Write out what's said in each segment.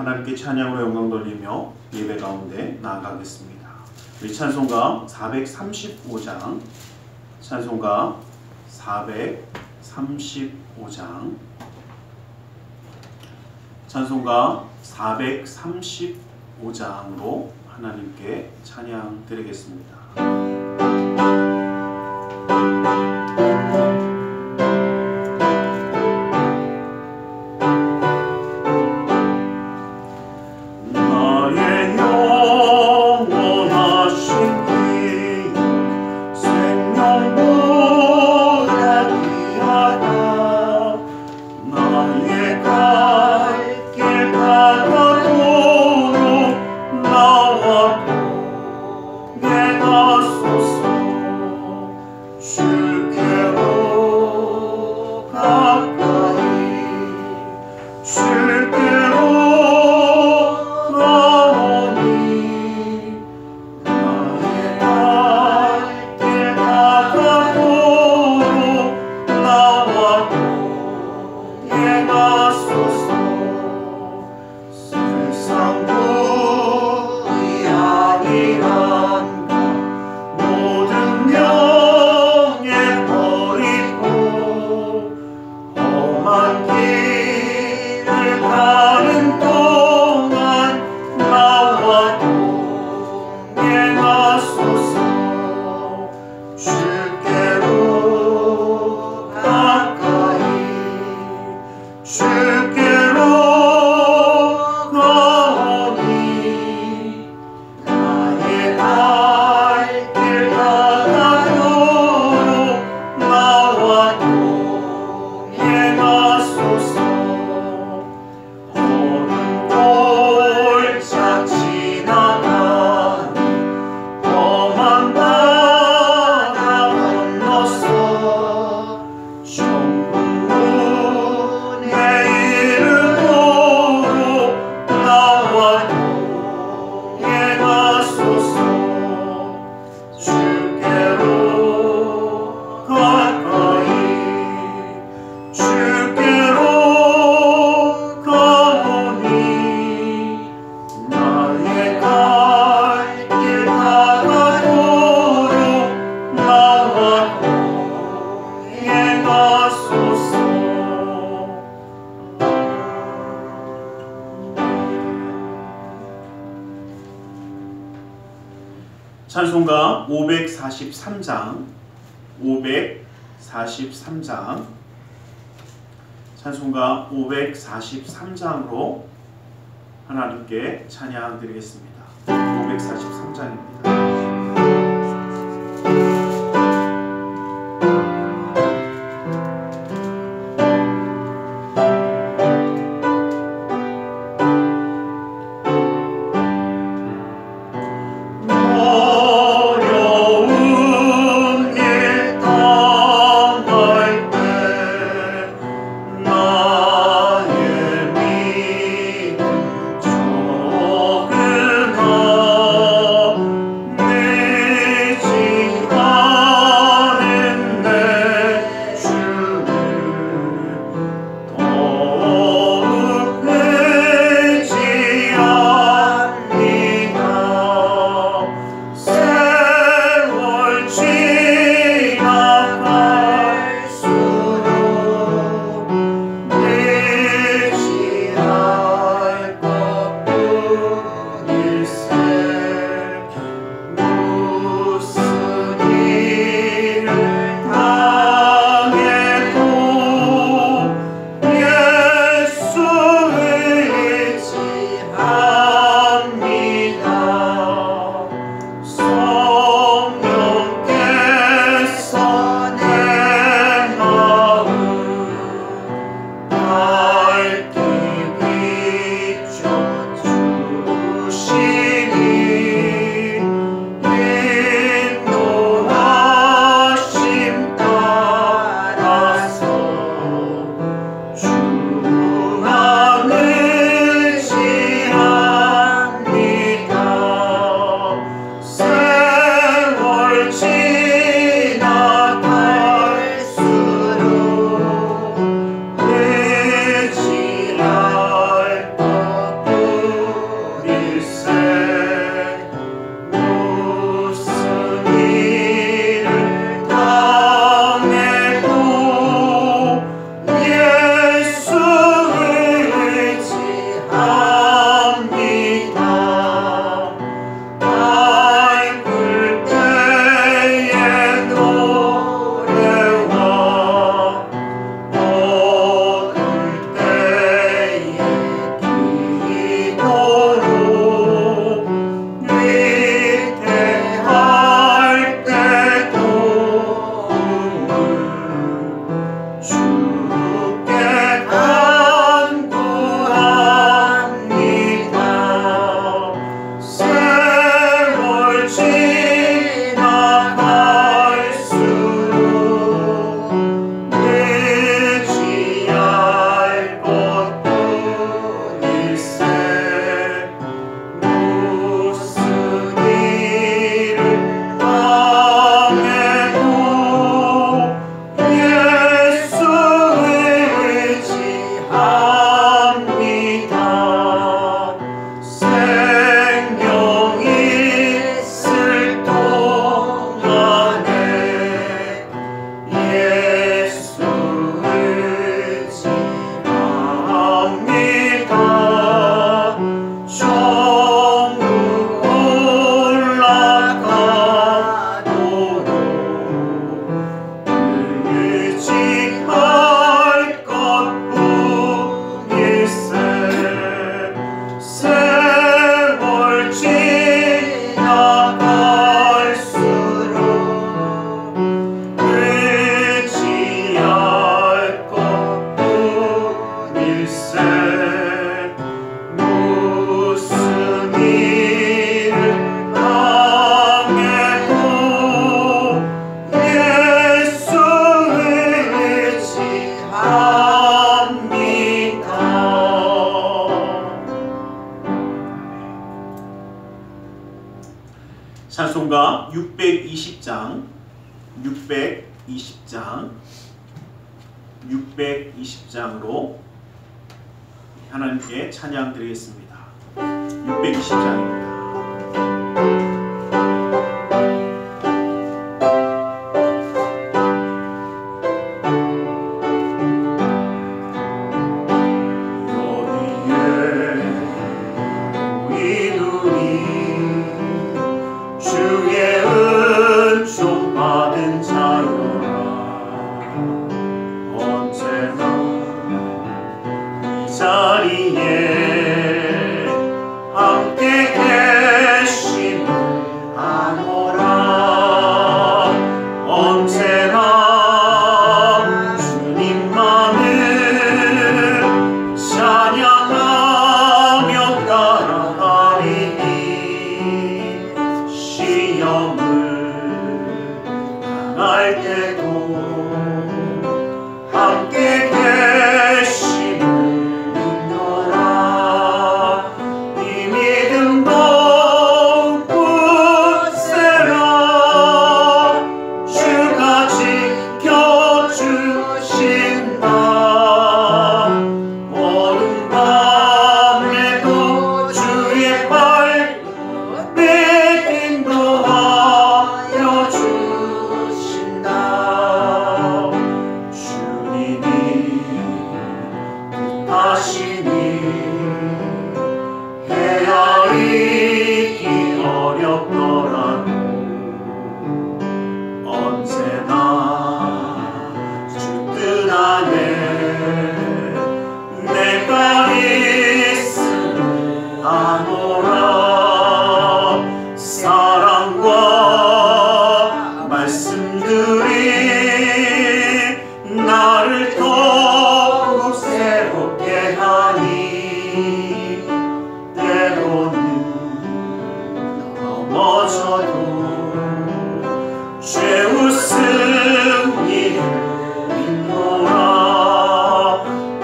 하나님께 찬양으로 영광 돌리며 예배 가운데 나아가겠습니다. 우리 찬송가 435장, 찬송가 435장, 찬송가 435장으로 하나님께 찬양 드리겠습니다. 찬송가 543장, 찬송가 543장으로 하나님께 찬양 드리겠습니다. 543장입니다. 찬송가 620장으로 하나님께 찬양 드리겠습니다. 620장입니다.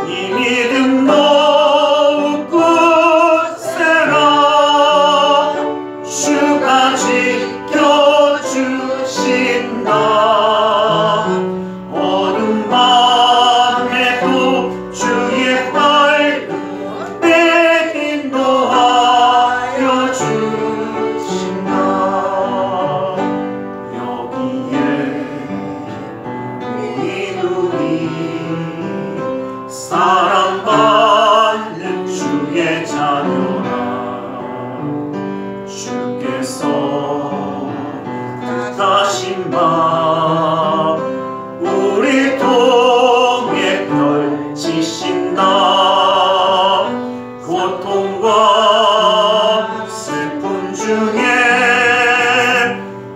이 믿음 더욱 굳세라 고통과 슬픔 중에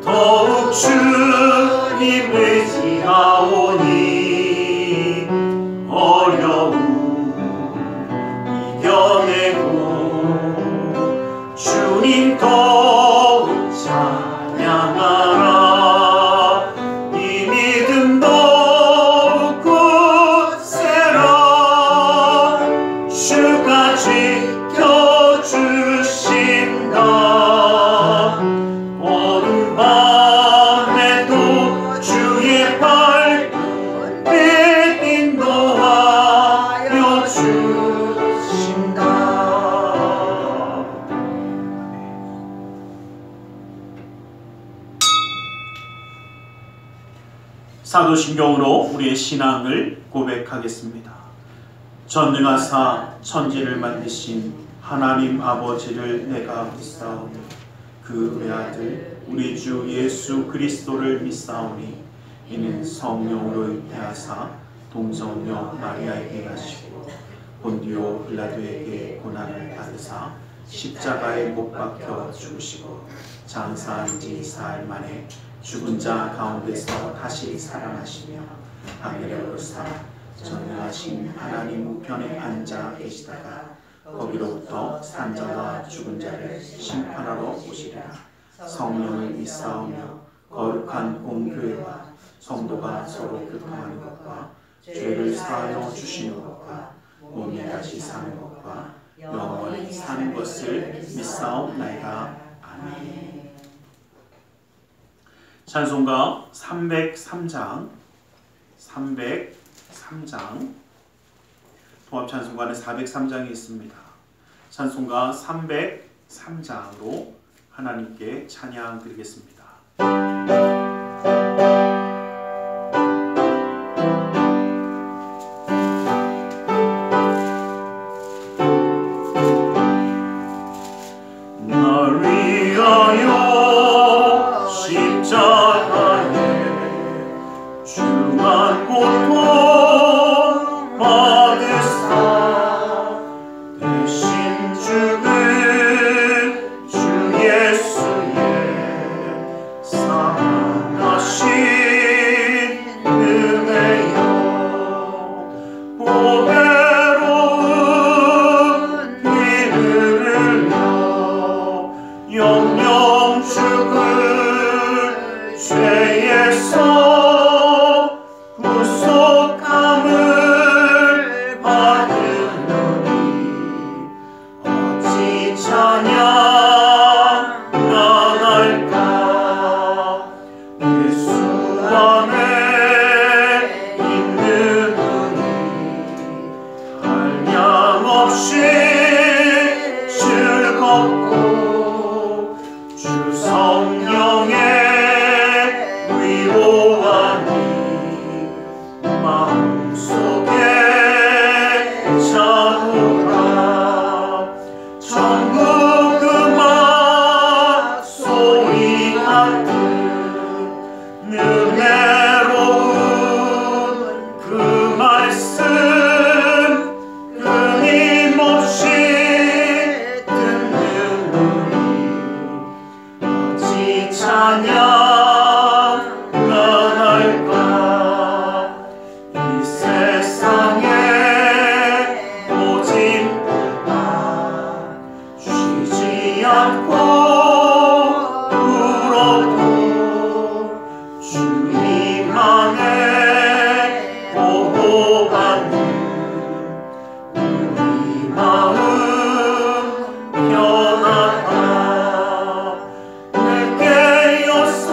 더욱 주님 의지하오니 어려움 이겨내고 주님 더욱 찬양하라. 이 믿음 더욱 굳세라. 주가 지켜주신다. 어두운 밤에도 주의 밝은 인도하여 주신다. 사도신경으로 우리의 신앙을 고백하겠습니다. 전능하사 천지를 만드신 하나님 아버지를 내가 믿사오니 그 외아들 우리 주 예수 그리스도를 믿사오니 이는 성령으로 잉태하사 동정녀 마리아에게 나시고 본디오 빌라도에게 고난을 받으사 십자가에 못 박혀 죽으시고 장사한 지 4일 만에 죽은 자 가운데서 다시 살아나시며 하늘에 오르사 전능하신 하나님 우편에 앉아 계시다가 거기로부터 산자와 죽은 자를 심판하러 오시리라. 성령을 믿사오며 거룩한 공교회와 성도가 서로 교통하는 것과 죄를 사하여 주시는 것과 몸이 다시 사는 것과 영원히 사는 것을 믿사옵나이다. 아멘. 찬송가 303장 통합찬송가는 403장이 있습니다. 찬송가 303장으로 하나님께 찬양 드리겠습니다. 날 위하여 십자가에 중한 고통 받으사 대신 죽은 주 예수의 사랑하신 은혜여 보배로운 피를 흘려 영영 죽을 죄에서 구속함을 받으노니 어찌 찬양하날까. 예수 안에 있는 우리 한량없이 즐겁고 주 성령의 위로하니 마음속에 자우라. 천국 음악 소리 같은 은혜로운 그 말씀 끊임없이 듣는 우리 어찌 찬양하날까. 이 세상에 모진보다 쉬지 않고 울어도 주님 안에 보호받는 우리 마음 편하다. 늘 깨어서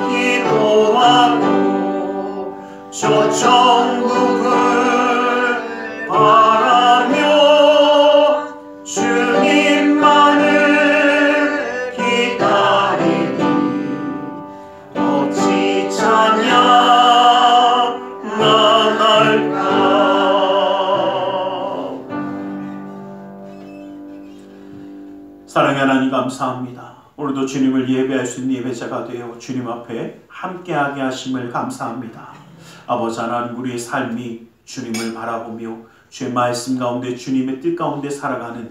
기도하고 저 천국을 바라며 주님만을 기다리니 어찌 찬양하날까. 사랑의 하나님 감사합니다. 오늘도 주님을 예배할 수 있는 예배자가 되어 주님 앞에 함께하게 하심을 감사합니다. 아버지 하나님, 우리의 삶이 주님을 바라보며 주의 말씀 가운데 주님의 뜻 가운데 살아가는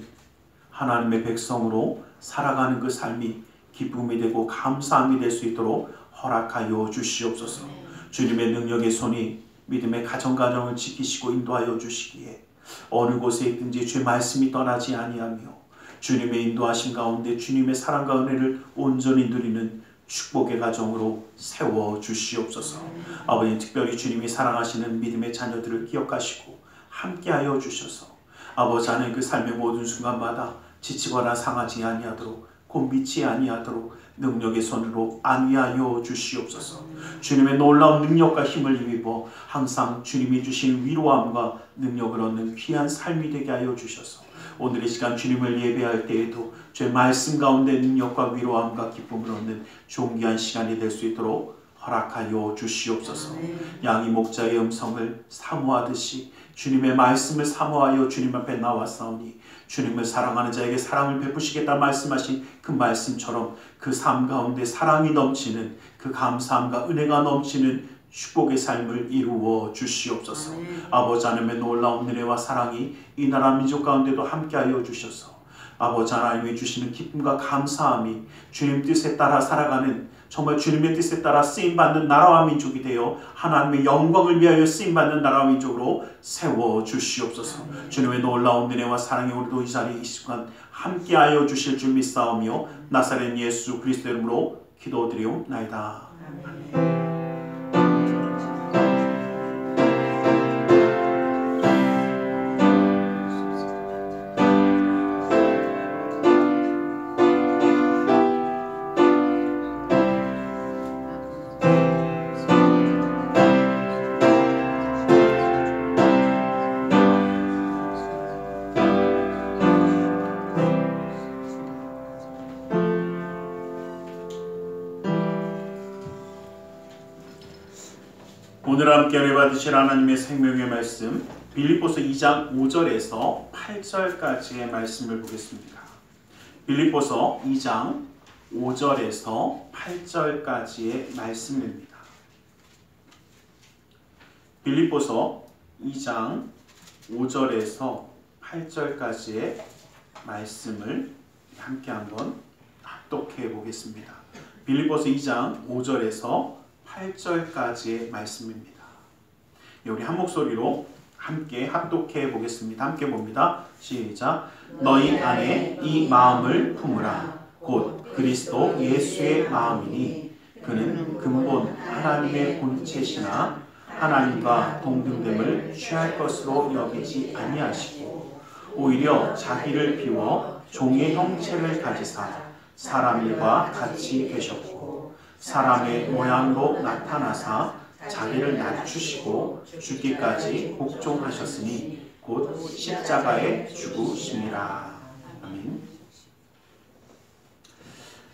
하나님의 백성으로 살아가는 그 삶이 기쁨이 되고 감사함이 될 수 있도록 허락하여 주시옵소서. 주님의 능력의 손이 믿음의 가정을 지키시고 인도하여 주시기에 어느 곳에 있든지 주의 말씀이 떠나지 아니하며 주님의 인도하심 가운데 주님의 사랑과 은혜를 온전히 누리는 축복의 가정으로 세워 주시옵소서. 아버지, 특별히 주님이 사랑하시는 믿음의 자녀들을 기억하시고 함께하여 주셔서 아버지 하나님 그 삶의 모든 순간마다 지치거나 상하지 아니하도록 곤비치 아니하도록 능력의 손으로 안위하여 주시옵소서. 주님의 놀라운 능력과 힘을 입어 항상 주님이 주신 위로함과 능력을 얻는 귀한 삶이 되게 하여 주셔서 오늘 이 시간 주님을 예배할 때에도 주의 말씀 가운데 능력과 위로함과 기쁨을 얻는 존귀한 시간이 될 수 있도록 허락하여 주시옵소서. 양이 목자의 음성을 사모하듯이 주님의 말씀을 사모하여 주님 앞에 나왔사오니 주님을 사랑하는 자에게 사랑을 베푸시겠다 말씀하신 그 말씀처럼 그 삶 가운데 사랑이 넘치는 그 감사함과 은혜가 넘치는 축복의 삶을 이루어 주시옵소서. 아버지 하나님의 놀라운 은혜와 사랑이 이 나라 민족 가운데도 함께하여 주셔서 아버지 하나님이 주시는 기쁨과 감사함이 주님 뜻에 따라 살아가는 정말 주님의 뜻에 따라 쓰임받는 나라와 민족이 되어 하나님의 영광을 위하여 쓰임받는 나라와 민족으로 세워 주시옵소서. 주님의 놀라운 은혜와 사랑이 우리도 이 자리에 이 시간 함께하여 주실 줄 믿사오며 나사렛 예수 그리스도의 이름으로 기도드리옵나이다. 아멘. 오늘 함께 은혜 받으실 하나님의 생명의 말씀 빌립보서 2장 5절에서 8절까지의 말씀을 보겠습니다. 빌립보서 2장 5절에서 8절까지의 말씀입니다. 빌립보서 2장 5절에서 8절까지의 말씀을 함께 한번 합독해 보겠습니다. 빌립보서 2장 5절에서 8절까지의 말씀입니다. 우리 한 목소리로 함께 합독해 보겠습니다. 함께 봅니다. 시작. 너희 안에 이 마음을 품으라. 곧 그리스도 예수의 마음이니 그는 근본 하나님의 본체시나 하나님과 동등됨을 취할 것으로 여기지 아니하시고 오히려 자기를 비워 종의 형체를 가지사 사람 일과 같이 되셨고 사람의 모양으로 나타나사 자기를 낮추시고 죽기까지 복종하셨으니 곧 십자가에 죽으심이라. 아멘.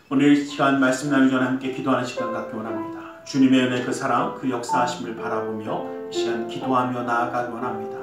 오늘 이 시간 말씀 나누기 전에 함께 기도하는 시간 갖기 원합니다. 주님의 은혜 그 사랑 그 역사하심을 바라보며 이 시간 기도하며 나아가기 원합니다.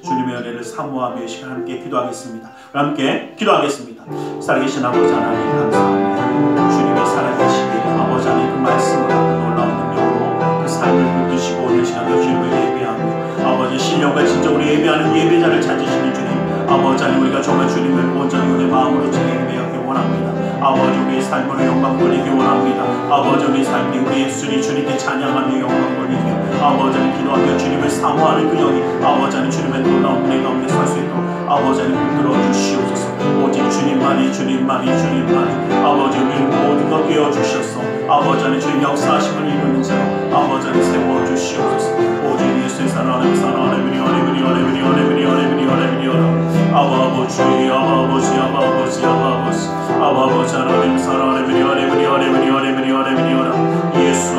주님의 은혜를 사모하며 이 시간 함께 기도하겠습니다. 함께 기도하겠습니다. 살아계신 아버지 하나님 감사합니다. 주님의 살아계시기에 아버지 하나님 그 말씀으로 놀라운 능력으로 그 삶을 붙드시고 오늘 시간도 주님을 예배하고 아버지 신령과 진정으로 예배하는 예배자를 찾으시는 주님 아버지 하나님 우리가 정말 주님을 온전히 우리의 마음으로 예배하기 원합니다. 아버지 우리의 삶으로 영광 돌리기 원합니다. 아버지 우리의 삶이 우리의 예수님 주님께 찬양하며 영광 돌리며 아버지 하나님 기도하며 주님을 사모하는 그 영이 아버지 하나님 주님의 놀라운 은혜 가운데 설 수 있도록 아버지 하나님 붙들어 주시옵소서. 오직 주님만이 아버지 우리를 모든 것 되어주셔서 아버지 하나님 주님 역사하심을 이루는 자로 아버지 하나님 세워주시옵소서. 오직 예수의 사랑하는 사랑하는 아버지 하나님 사랑하는 예수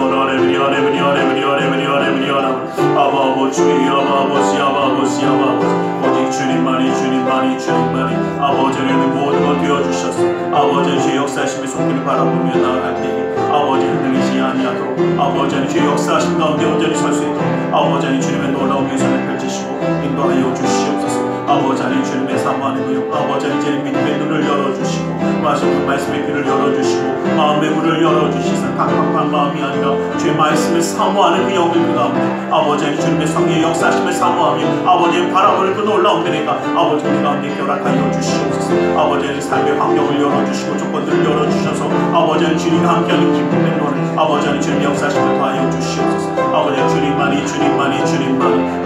오직 주님만이 아버지 하나님 모든 것 되어주셔서 아버지 주의 역사하심의 손길을 바라보며 나아갈 때에 아버지 흔들리지 아니하도록 아버지 하나님 주의 역사하심 가운데 온전히 설 수 있도록 아버지 하나님 주님의 놀라운 계산을 펼치시고 인도하여 주시옵소서. 아버지 하나님 주님의 사모하는 그 아버지 하나님 제 믿음의 눈을 열어주시고 그 말씀의 귀를 열어주시고 마음의 문을 열어주시사 팍팍한 마음이 아니라 주의 말씀을 사모하는 그 영들 그 가운데 아버지 하나님 주님의 성령의 역사심을 사모하며 아버지의 바라보는 그 놀라운 은혜가 아버지 우리 가운데 결합하여 주시옵소서. 아버지 하나님 삶의 환경을 열어주시고 조건들을 열어주셔서 아버지 하나님 주님과 함께하는 기쁨의 노래 아버지 하나님 주님의 역사심을 더하여 주시옵소서. 아버지 하나님 주님만이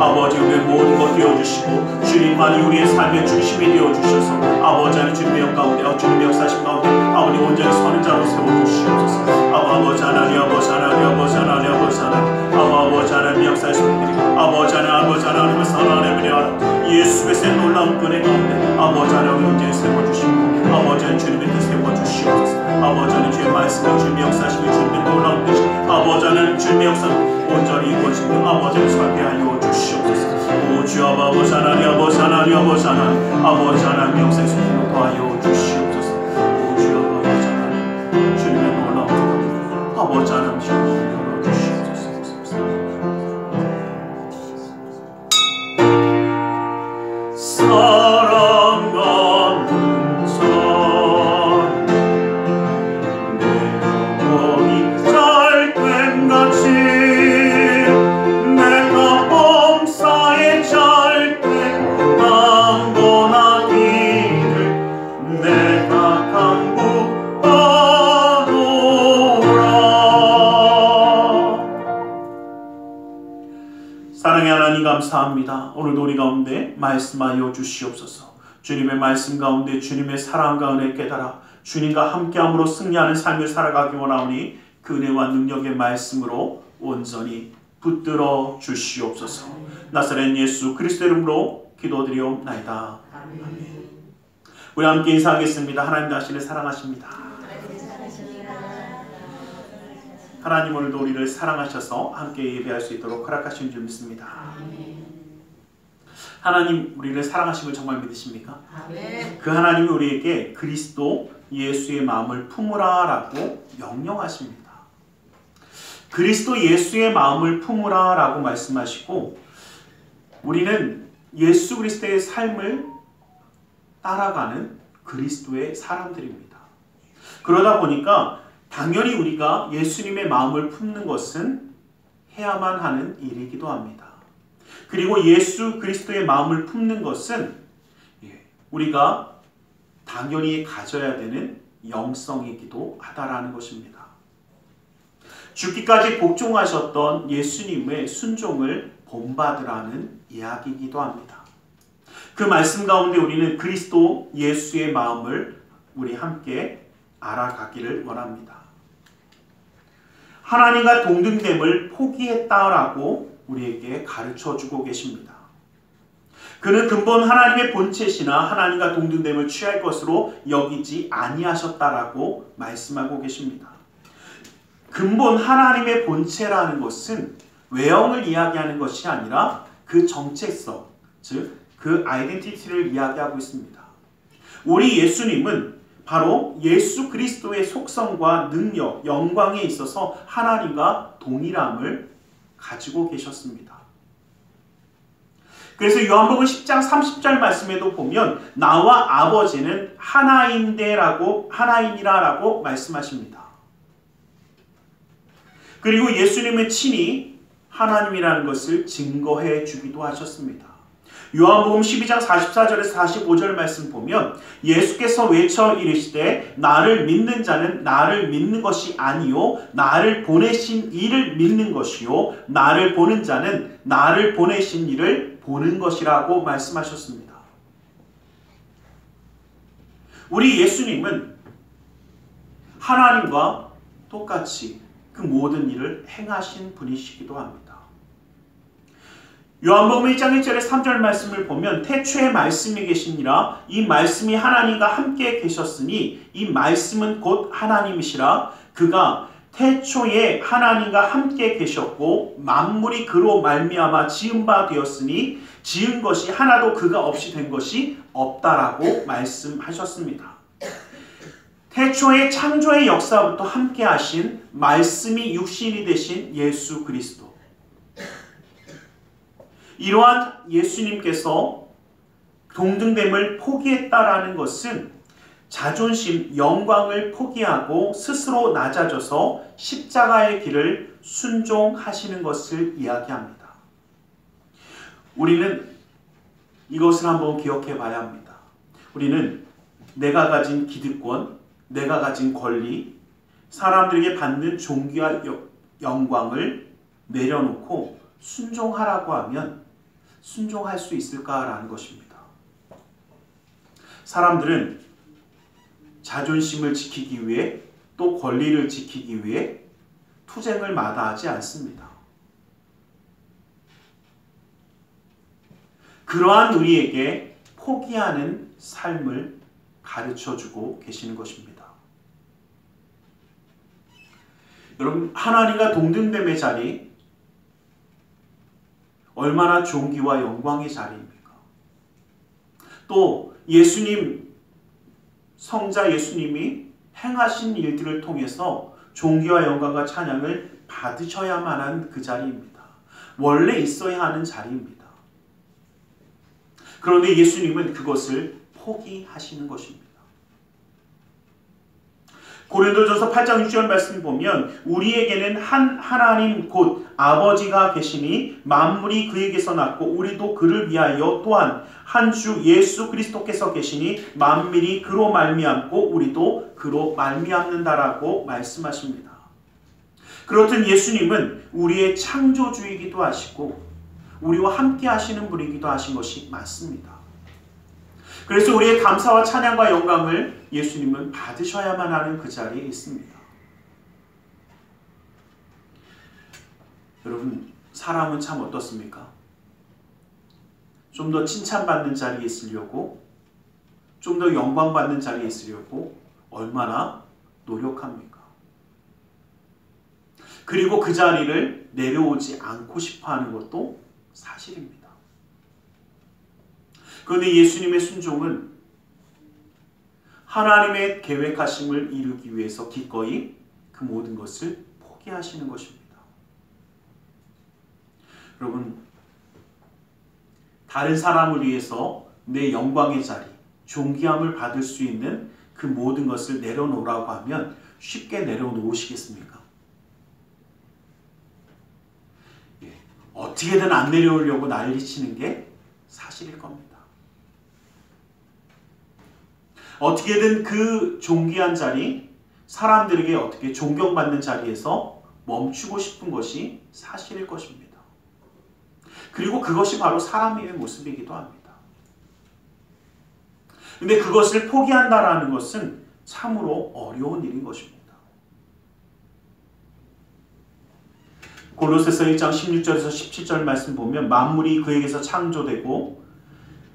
아버지 우리의 모든 것 되어주시고 주님만이 우리의 삶의 중심이 되어주셔서 아버지 하나님 주님의 영 가운데 주님의 역사심 가운데 아버지 온전히 서는 자로 세워주시옵소서. 아버지 하나님 아버지 하나님 역사에서 아버지 하나님을 사랑하며 예수 그리스도의 놀라운 은혜 가운데 아버지 하나님 온전히 세워주시고 아버지 하나님 주님의 뜻 세워주시옵소서. 아버지 하나님 주의 말씀과 주님의 역사심을 주님의 놀라운 뜻 아버지 하나님 주님의 역사를 온전히 이루어지는 아버지 하나님 살게하여 주시옵소서. 오 주 아버지 하나님 아버지 하나님 역사에서 더하여 주시옵소서. 오 주 아버지 하나님 주님의 놀라운 뜻 아버지 하나님 주님을 열어주시옵소서. 사랑 가는 산 내 영혼이 잘된 같이 내가 범사에 잘된 강건하기를 내가 간구하노라. 사랑의 하나님 감사합니다. 오늘도 우리 가운데 말씀하여 주시옵소서. 주님의 말씀 가운데 주님의 사랑과 은혜 깨달아 주님과 함께함으로 승리하는 삶을 살아가기 원하오니 그 은혜와 능력의 말씀으로 온전히 붙들어 주시옵소서. 나사렛 예수 그리스도의 이름으로 기도드리옵나이다. 아멘. 우리 함께 인사하겠습니다. 하나님 당신을 사랑하십니다. 하나님 오늘도 우리를 사랑하셔서 함께 예배할 수 있도록 허락하신 줄 믿습니다. 하나님 우리를 사랑하심을 정말 믿으십니까? 그 하나님이 우리에게 그리스도 예수의 마음을 품으라 라고 명령하십니다. 그리스도 예수의 마음을 품으라 라고 말씀하시고 우리는 예수 그리스도의 삶을 따라가는 그리스도의 사람들입니다. 그러다 보니까 당연히 우리가 예수님의 마음을 품는 것은 해야만 하는 일이기도 합니다. 그리고 예수 그리스도의 마음을 품는 것은 우리가 당연히 가져야 되는 영성이기도 하다라는 것입니다. 죽기까지 복종하셨던 예수님의 순종을 본받으라는 이야기이기도 합니다. 그 말씀 가운데 우리는 그리스도 예수의 마음을 우리 함께 알아가기를 원합니다. 하나님과 동등됨을 포기했다라고 우리에게 가르쳐주고 계십니다. 그는 근본 하나님의 본체시나 하나님과 동등됨을 취할 것으로 여기지 아니하셨다라고 말씀하고 계십니다. 근본 하나님의 본체라는 것은 외형을 이야기하는 것이 아니라 그 정체성, 즉 그 아이덴티티를 이야기하고 있습니다. 우리 예수님은 바로 예수 그리스도의 속성과 능력, 영광에 있어서 하나님과 동일함을 가지고 계셨습니다. 그래서 요한복음 10장 30절 말씀에도 보면 나와 아버지는 하나이니라라고 말씀하십니다. 그리고 예수님은 친히 하나님이라는 것을 증거해 주기도 하셨습니다. 요한복음 12장 44절에서 45절 말씀 보면 예수께서 외쳐 이르시되 나를 믿는 자는 나를 믿는 것이 아니요 나를 보내신 이를 믿는 것이요 나를 보는 자는 나를 보내신 이를 보는 것이라고 말씀하셨습니다. 우리 예수님은 하나님과 똑같이 그 모든 일을 행하신 분이시기도 합니다. 요한복음 1장 1절에 3절 말씀을 보면 태초에 말씀이 계시니라 이 말씀이 하나님과 함께 계셨으니 이 말씀은 곧 하나님이시라 그가 태초에 하나님과 함께 계셨고 만물이 그로 말미암아 지은 바 되었으니 지은 것이 하나도 그가 없이 된 것이 없다라고 말씀하셨습니다. 태초의 창조의 역사부터 함께 하신 말씀이 육신이 되신 예수 그리스도. 이러한 예수님께서 동등됨을 포기했다라는 것은 자존심, 영광을 포기하고 스스로 낮아져서 십자가의 길을 순종하시는 것을 이야기합니다. 우리는 이것을 한번 기억해 봐야 합니다. 우리는 내가 가진 기득권, 내가 가진 권리, 사람들에게 받는 존귀와 영광을 내려놓고 순종하라고 하면 순종할 수 있을까라는 것입니다. 사람들은 자존심을 지키기 위해 또 권리를 지키기 위해 투쟁을 마다하지 않습니다. 그러한 우리에게 포기하는 삶을 가르쳐주고 계시는 것입니다. 여러분, 하나님과 동등됨의 자리, 얼마나 존귀와 영광의 자리입니까? 또 예수님, 성자 예수님이 행하신 일들을 통해서 존귀와 영광과 찬양을 받으셔야만 한 그 자리입니다. 원래 있어야 하는 자리입니다. 그런데 예수님은 그것을 포기하시는 것입니다. 고린도전서 8장 6절 말씀 보면 우리에게는 한 하나님 곧 아버지가 계시니 만물이 그에게서 났고 우리도 그를 위하여 또한 한 주 예수 그리스도께서 계시니 만물이 그로 말미암고 우리도 그로 말미암는다라고 말씀하십니다. 그렇듯 예수님은 우리의 창조주이기도 하시고 우리와 함께 하시는 분이기도 하신 것이 맞습니다. 그래서 우리의 감사와 찬양과 영광을 예수님은 받으셔야만 하는 그 자리에 있습니다. 여러분, 사람은 참 어떻습니까? 좀 더 칭찬받는 자리에 있으려고, 좀 더 영광받는 자리에 있으려고 얼마나 노력합니까? 그리고 그 자리를 내려오지 않고 싶어하는 것도 사실입니다. 그런데 예수님의 순종은 하나님의 계획하심을 이루기 위해서 기꺼이 그 모든 것을 포기하시는 것입니다. 여러분, 다른 사람을 위해서 내 영광의 자리, 존귀함을 받을 수 있는 그 모든 것을 내려놓으라고 하면 쉽게 내려놓으시겠습니까? 어떻게든 안 내려오려고 난리치는 게 사실일 겁니다. 어떻게든 그 존귀한 자리, 사람들에게 어떻게 존경받는 자리에서 멈추고 싶은 것이 사실일 것입니다. 그리고 그것이 바로 사람의 모습이기도 합니다. 근데 그것을 포기한다라는 것은 참으로 어려운 일인 것입니다. 골로새서 1장 16절에서 17절 말씀 보면 만물이 그에게서 창조되고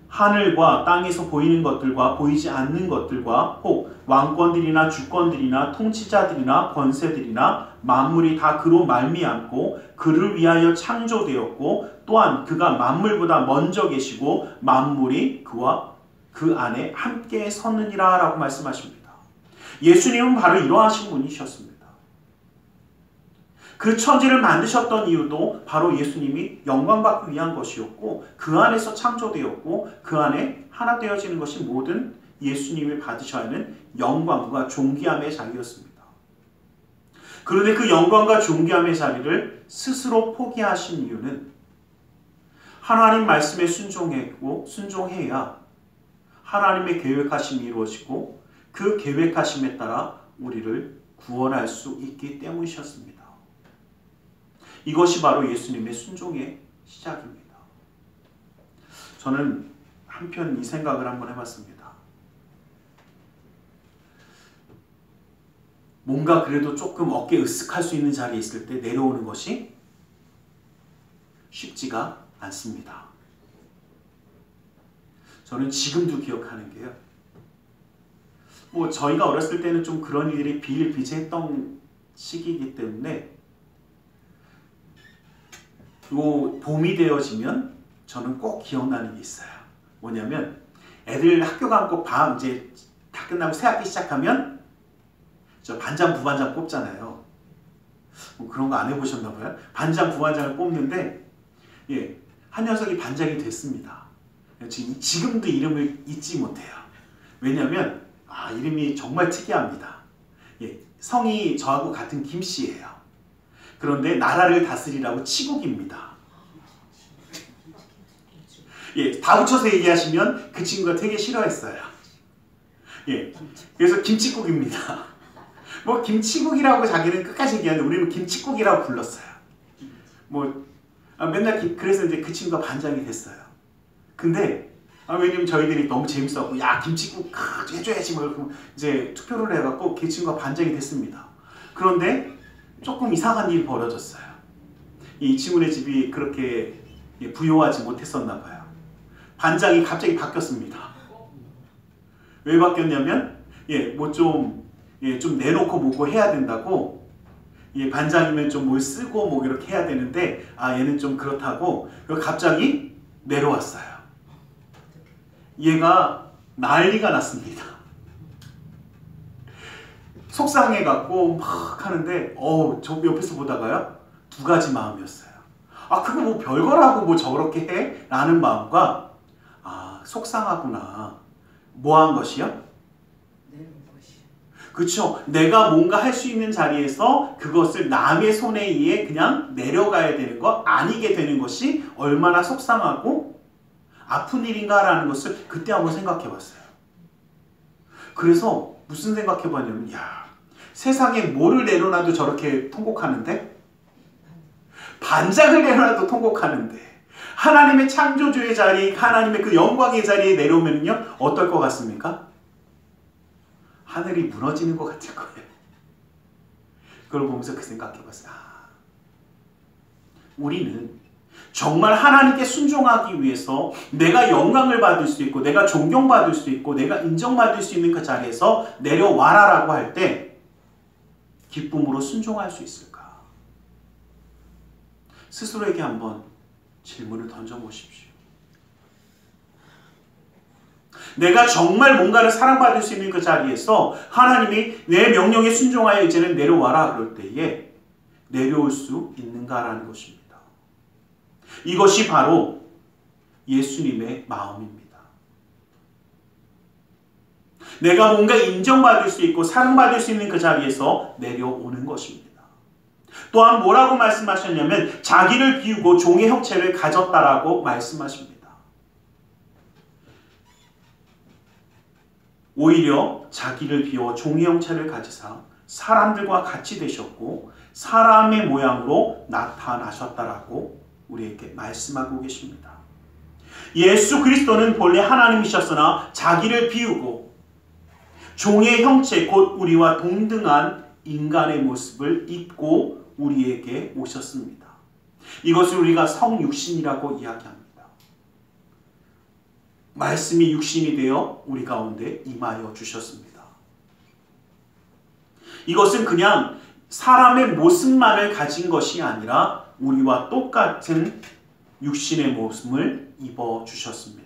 하늘과 땅에서 보이는 것들과 보이지 않는 것들과 혹 왕권들이나 주권들이나 통치자들이나 권세들이나 만물이 다 그로 말미암고 그를 위하여 창조되었고 또한 그가 만물보다 먼저 계시고 만물이 그와 그 안에 함께 섰느니라 라고 말씀하십니다. 예수님은 바로 이러하신 분이셨습니다. 그 천지를 만드셨던 이유도 바로 예수님이 영광받기 위한 것이었고 그 안에서 창조되었고 그 안에 하나 되어지는 것이 모든 예수님이 받으셔야 하는 영광과 존귀함의 자리였습니다. 그런데 그 영광과 존귀함의 자리를 스스로 포기하신 이유는 하나님 말씀에 순종해야 하나님의 계획하심이 이루어지고 그 계획하심에 따라 우리를 구원할 수 있기 때문이셨습니다. 이것이 바로 예수님의 순종의 시작입니다. 저는 한편 이 생각을 한번 해봤습니다. 뭔가 그래도 조금 어깨 으쓱할 수 있는 자리에 있을 때 내려오는 것이 쉽지가 않습니다. 저는 지금도 기억하는 게요. 저희가 어렸을 때는 좀 그런 일들이 비일비재했던 시기이기 때문에 봄이 되어지면 저는 꼭 기억나는 게 있어요. 뭐냐면 애들 학교 가면 꼭 이제 다 끝나고 새학기 시작하면 저 반장 부반장 뽑잖아요. 그런 거 안 해보셨나 봐요. 반장 부반장을 뽑는데 한 녀석이 반장이 됐습니다. 지금도 이름을 잊지 못해요. 왜냐하면 이름이 정말 특이합니다. 예, 성이 저하고 같은 김씨예요. 그런데 나라를 다스리라고 치국입니다. 예, 다 붙여서 얘기하시면 그 친구가 되게 싫어했어요. 예, 그래서 김치국입니다. 뭐 김치국이라고 자기는 끝까지 얘기하는데 우리는 김치국이라고 불렀어요. 맨날 그래서 이제 그 친구가 반장이 됐어요. 근데 왜냐면 저희들이 너무 재밌었고 야 김치국 해줘야지 뭐 이제 투표를 해갖고 그 친구가 반장이 됐습니다. 그런데 조금 이상한 일이 벌어졌어요. 이 친구네 집이 그렇게 부유하지 못했었나 봐요. 반장이 갑자기 바뀌었습니다. 왜 바뀌었냐면 좀 내놓고 뭐고 해야 된다고. 반장이면 좀 뭘 쓰고 뭐 이렇게 해야 되는데 얘는 좀 그렇다고 갑자기 내려왔어요. 얘가 난리가 났습니다. 속상해갖고 막 하는데 저 옆에서 보다가요 2가지 마음이었어요. 그거 뭐 별거라고 뭐 저렇게 해? 라는 마음과 속상하구나. 뭐 한 것이요? 그렇죠. 내가 뭔가 할 수 있는 자리에서 그것을 남의 손에 의해 그냥 내려가야 되는 것, 아니게 되는 것이 얼마나 속상하고 아픈 일인가라는 것을 그때 한번 생각해 봤어요. 그래서 무슨 생각해 봤냐면 세상에 뭐를 내려놔도 저렇게 통곡하는데 반장을 내려놔도 통곡하는데 하나님의 창조주의 자리, 하나님의 그 영광의 자리에 내려오면요 어떨 것 같습니까? 하늘이 무너지는 것 같을 거예요. 그걸 보면서 그 생각해봤어요. 우리는 정말 하나님께 순종하기 위해서 내가 영광을 받을 수 있고 내가 존경받을 수 있고 내가 인정받을 수 있는 그 자리에서 내려와라라고 할 때 기쁨으로 순종할 수 있을까? 스스로에게 한번 질문을 던져보십시오. 내가 정말 뭔가를 사랑받을 수 있는 그 자리에서 하나님이 내 명령에 순종하여 이제는 내려와라 그럴 때에 내려올 수 있는가라는 것입니다. 이것이 바로 예수님의 마음입니다. 내가 뭔가 인정받을 수 있고 사랑받을 수 있는 그 자리에서 내려오는 것입니다. 또한 뭐라고 말씀하셨냐면 자기를 비우고 종의 형체를 가졌다라고 말씀하십니다. 오히려 자기를 비워 종의 형체를 가지사 사람들과 같이 되셨고 사람의 모양으로 나타나셨다라고 우리에게 말씀하고 계십니다. 예수 그리스도는 본래 하나님이셨으나 자기를 비우고 종의 형체 곧 우리와 동등한 인간의 모습을 입고 우리에게 오셨습니다. 이것을 우리가 성육신이라고 이야기합니다. 말씀이 육신이 되어 우리 가운데 임하여 주셨습니다. 이것은 그냥 사람의 모습만을 가진 것이 아니라 우리와 똑같은 육신의 모습을 입어 주셨습니다.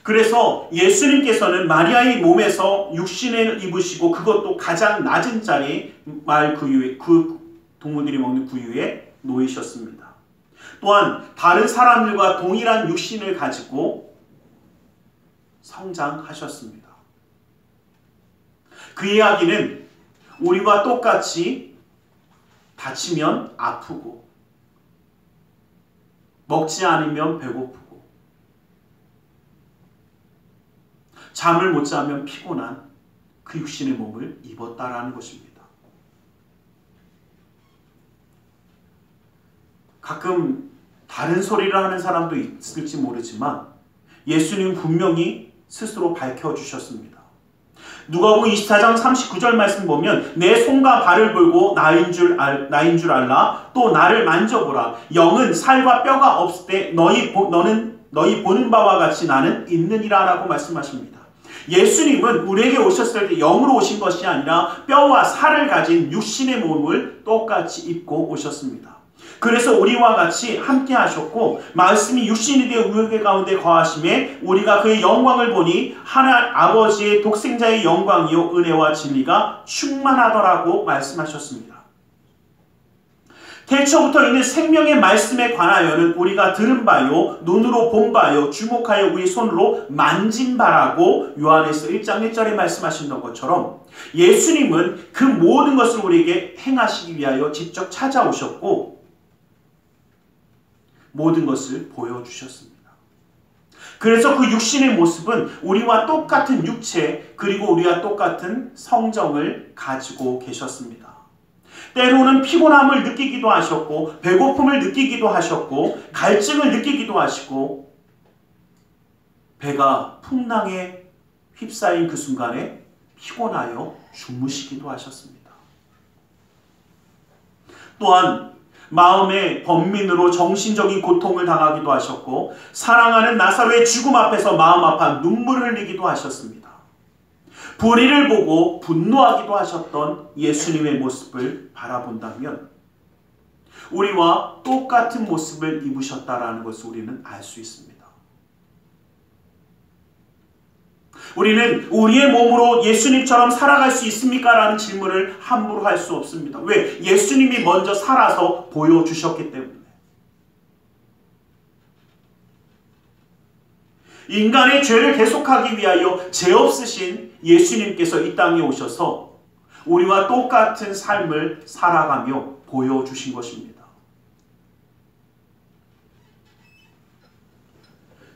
그래서 예수님께서는 마리아의 몸에서 육신을 입으시고 그것도 가장 낮은 자리 말 구유에 그 동물들이 먹는 구유에 놓이셨습니다. 또한 다른 사람들과 동일한 육신을 가지고 성장하셨습니다. 그 이야기는 우리와 똑같이 다치면 아프고 먹지 않으면 배고프고 잠을 못 자면 피곤한 그 육신의 몸을 입었다라는 것입니다. 가끔 다른 소리를 하는 사람도 있을지 모르지만 예수님은 분명히 스스로 밝혀주셨습니다. 누가복음 24장 39절 말씀 보면 내 손과 발을 보고 나인 줄 알라. 또 나를 만져보라. 영은 살과 뼈가 없을 때 너희 보는 바와 같이 나는 있느니라 라고 말씀하십니다. 예수님은 우리에게 오셨을 때 영으로 오신 것이 아니라 뼈와 살을 가진 육신의 몸을 똑같이 입고 오셨습니다. 그래서 우리와 같이 함께 하셨고 말씀이 육신이 되어 우리 가운데 거하심에 우리가 그의 영광을 보니 하나님 아버지의 독생자의 영광이요 은혜와 진리가 충만하더라고 말씀하셨습니다. 태초부터 있는 생명의 말씀에 관하여는 우리가 들은 바요 눈으로 본 바요 주목하여 우리 손으로 만진 바라고 요한에서 1장 1절에 말씀하신 것처럼 예수님은 그 모든 것을 우리에게 행하시기 위하여 직접 찾아오셨고 모든 것을 보여주셨습니다. 그래서 그 육신의 모습은 우리와 똑같은 육체 그리고 우리와 똑같은 성정을 가지고 계셨습니다. 때로는 피곤함을 느끼기도 하셨고 배고픔을 느끼기도 하셨고 갈증을 느끼기도 하시고 배가 풍랑에 휩싸인 그 순간에 피곤하여 주무시기도 하셨습니다. 또한 마음의 번민으로 정신적인 고통을 당하기도 하셨고 사랑하는 나사로의 죽음 앞에서 마음 아파 눈물을 흘리기도 하셨습니다. 불의를 보고 분노하기도 하셨던 예수님의 모습을 바라본다면 우리와 똑같은 모습을 입으셨다라는 것을 우리는 알 수 있습니다. 우리는 우리의 몸으로 예수님처럼 살아갈 수 있습니까? 라는 질문을 함부로 할 수 없습니다. 왜? 예수님이 먼저 살아서 보여주셨기 때문에. 인간의 죄를 계속하기 위하여 죄 없으신 예수님께서 이 땅에 오셔서 우리와 똑같은 삶을 살아가며 보여주신 것입니다.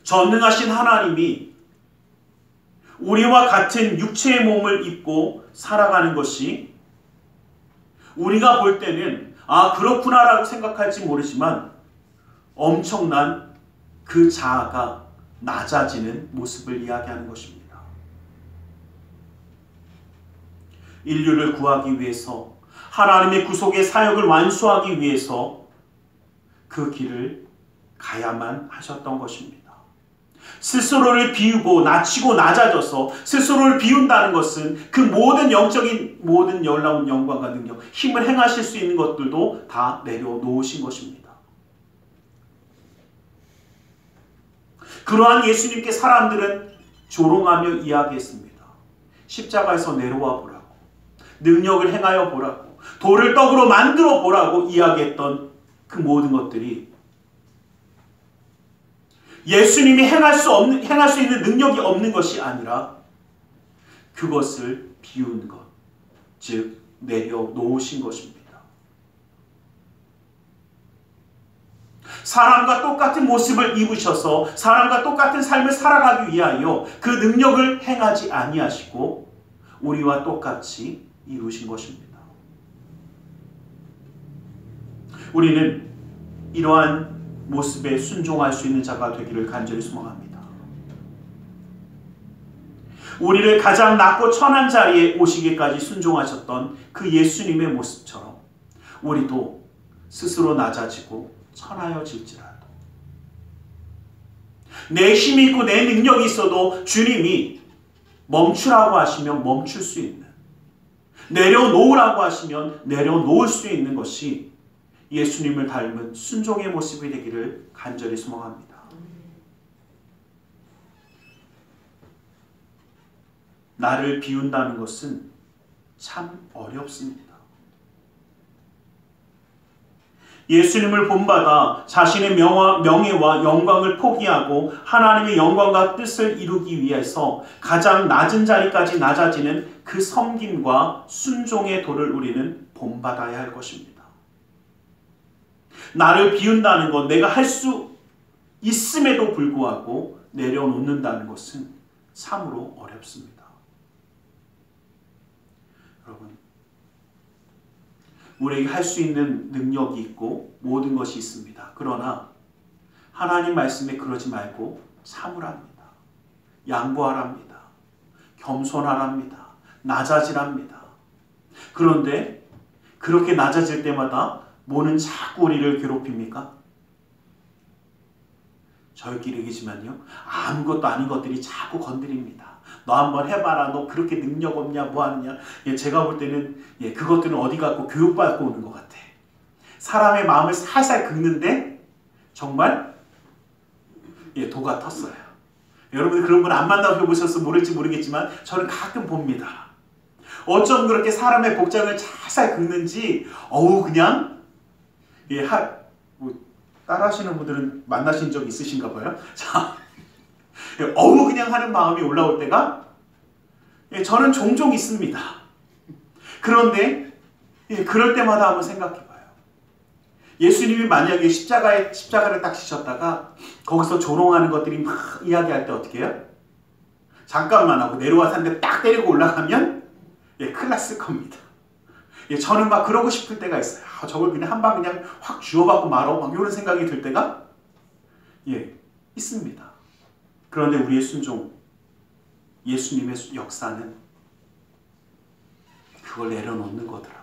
전능하신 하나님이 우리와 같은 육체의 몸을 입고 살아가는 것이 우리가 볼 때는 그렇구나 라고 생각할지 모르지만 엄청난 그 자아가 낮아지는 모습을 이야기하는 것입니다. 인류를 구하기 위해서 하나님의 구속의 사역을 완수하기 위해서 그 길을 가야만 하셨던 것입니다. 스스로를 비우고 낮추고 낮아져서 스스로를 비운다는 것은 그 모든 영적인 모든 놀라운 영광과 능력, 힘을 행하실 수 있는 것들도 다 내려놓으신 것입니다. 그러한 예수님께 사람들은 조롱하며 이야기했습니다. 십자가에서 내려와 보라고, 능력을 행하여 보라고, 돌을 떡으로 만들어 보라고 이야기했던 그 모든 것들이 예수님이 행할 수 있는 능력이 없는 것이 아니라 그것을 비운 것, 즉 내려놓으신 것입니다. 사람과 똑같은 모습을 입으셔서 사람과 똑같은 삶을 살아가기 위하여 그 능력을 행하지 아니하시고 우리와 똑같이 이루신 것입니다. 우리는 이러한 모습에 순종할 수 있는 자가 되기를 간절히 소망합니다. 우리를 가장 낮고 천한 자리에 오시기까지 순종하셨던 그 예수님의 모습처럼 우리도 스스로 낮아지고 천하여질지라도 내 힘이 있고 내 능력이 있어도 주님이 멈추라고 하시면 멈출 수 있는, 내려놓으라고 하시면 내려놓을 수 있는 것이 예수님을 닮은 순종의 모습이 되기를 간절히 소망합니다. 나를 비운다는 것은 참 어렵습니다. 예수님을 본받아 자신의 명예와 영광을 포기하고 하나님의 영광과 뜻을 이루기 위해서 가장 낮은 자리까지 낮아지는 그 섬김과 순종의 도를 우리는 본받아야 할 것입니다. 나를 비운다는 것, 내가 할 수 있음에도 불구하고 내려놓는다는 것은 참으로 어렵습니다. 여러분, 우리에게 할 수 있는 능력이 있고 모든 것이 있습니다. 그러나 하나님 말씀에 그러지 말고 참으랍니다. 양보하랍니다. 겸손하랍니다. 낮아지랍니다. 그런데 그렇게 낮아질 때마다 뭐는 자꾸 우리를 괴롭힙니까? 저희끼리 얘기지만요, 아무것도 아닌 것들이 자꾸 건드립니다. 너 한번 해봐라. 너 그렇게 능력 없냐? 뭐 하느냐? 제가 볼 때는 그것들은 어디 갖고 교육받고 오는 것 같아. 사람의 마음을 살살 긁는데 정말 도가 텄어요. 여러분 그런 분 안 만나보셔서 모를지 모르겠지만 저는 가끔 봅니다. 어쩜 그렇게 사람의 복장을 살살 긁는지 그냥 예, 따라 하시는 분들은 만나신 적 있으신가 봐요. 자, 어우 그냥 하는 마음이 올라올 때가 저는 종종 있습니다. 그런데 그럴 때마다 한번 생각해 봐요. 예수님이 만약에 십자가를 딱 지셨다가 거기서 조롱하는 것들이 막 이야기할 때 어떻게 해요? 잠깐만 하고 내려와서 한 대 딱 때리고 올라가면 큰일 났을 겁니다. 저는 막 그러고 싶을 때가 있어요. 저걸 그냥 한 방 그냥 확 쥐어받고 말어 막 이런 생각이 들 때가 있습니다. 그런데 우리의 순종, 예수님의 역사는 그걸 내려놓는 거더라고요.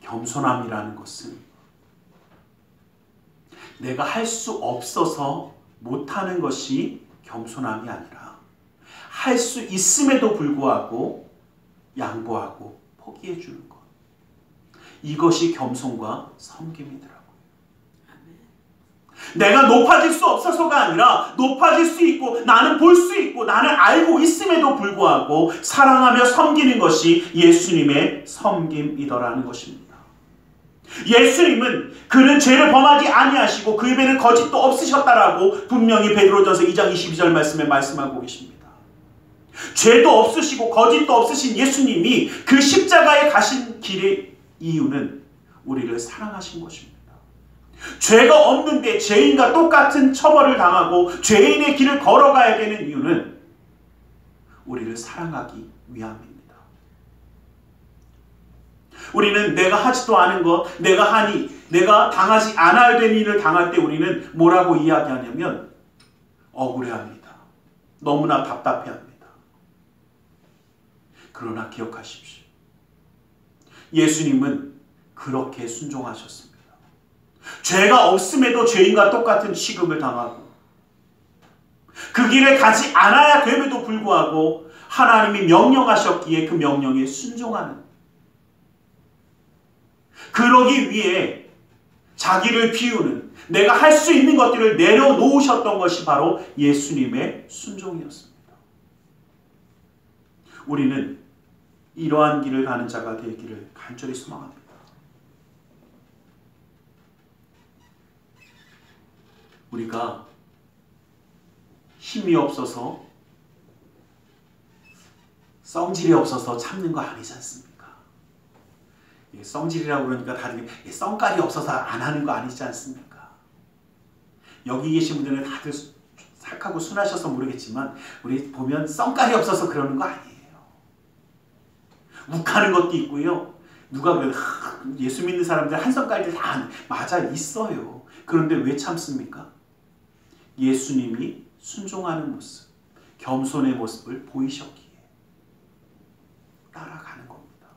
겸손함이라는 것은 내가 할 수 없어서 못하는 것이 겸손함이 아니라 할 수 있음에도 불구하고 양보하고 포기해 주는 것. 이것이 겸손과 섬김이더라고요. 내가 높아질 수 없어서가 아니라 높아질 수 있고 나는 볼 수 있고 나는 알고 있음에도 불구하고 사랑하며 섬기는 것이 예수님의 섬김이더라는 것입니다. 예수님은 그는 죄를 범하지 아니하시고 그 입에는 거짓도 없으셨다라고 분명히 베드로전서 2장 22절 말씀에 말씀하고 계십니다. 죄도 없으시고 거짓도 없으신 예수님이 그 십자가에 가신 길의 이유는 우리를 사랑하신 것입니다. 죄가 없는데 죄인과 똑같은 처벌을 당하고 죄인의 길을 걸어가야 되는 이유는 우리를 사랑하기 위함입니다. 우리는 내가 하지도 않은 것, 내가 당하지 않아야 되는 일을 당할 때 우리는 뭐라고 이야기하냐면 억울해합니다. 너무나 답답해합니다. 그러나 기억하십시오. 예수님은 그렇게 순종하셨습니다. 죄가 없음에도 죄인과 똑같은 취급을 당하고 그 길에 가지 않아야 됨에도 불구하고 하나님이 명령하셨기에 그 명령에 순종하는, 그러기 위해 자기를 비우는, 내가 할 수 있는 것들을 내려놓으셨던 것이 바로 예수님의 순종이었습니다. 우리는 이러한 길을 가는 자가 되기를 간절히 소망합니다. 우리가 힘이 없어서, 성질이 없어서 참는 거 아니지 않습니까? 성질이라고 그러니까 다들 성깔이 없어서 안 하는 거 아니지 않습니까? 여기 계신 분들은 다들 착하고 순하셔서 모르겠지만 우리 보면 성깔이 없어서 그러는 거 아니에요. 욱하는 것도 있고요. 누가 그래도 예수 믿는 사람들 한 성깔들 다 맞아 있어요. 그런데 왜 참습니까? 예수님이 순종하는 모습, 겸손의 모습을 보이셨기에 따라가는 겁니다.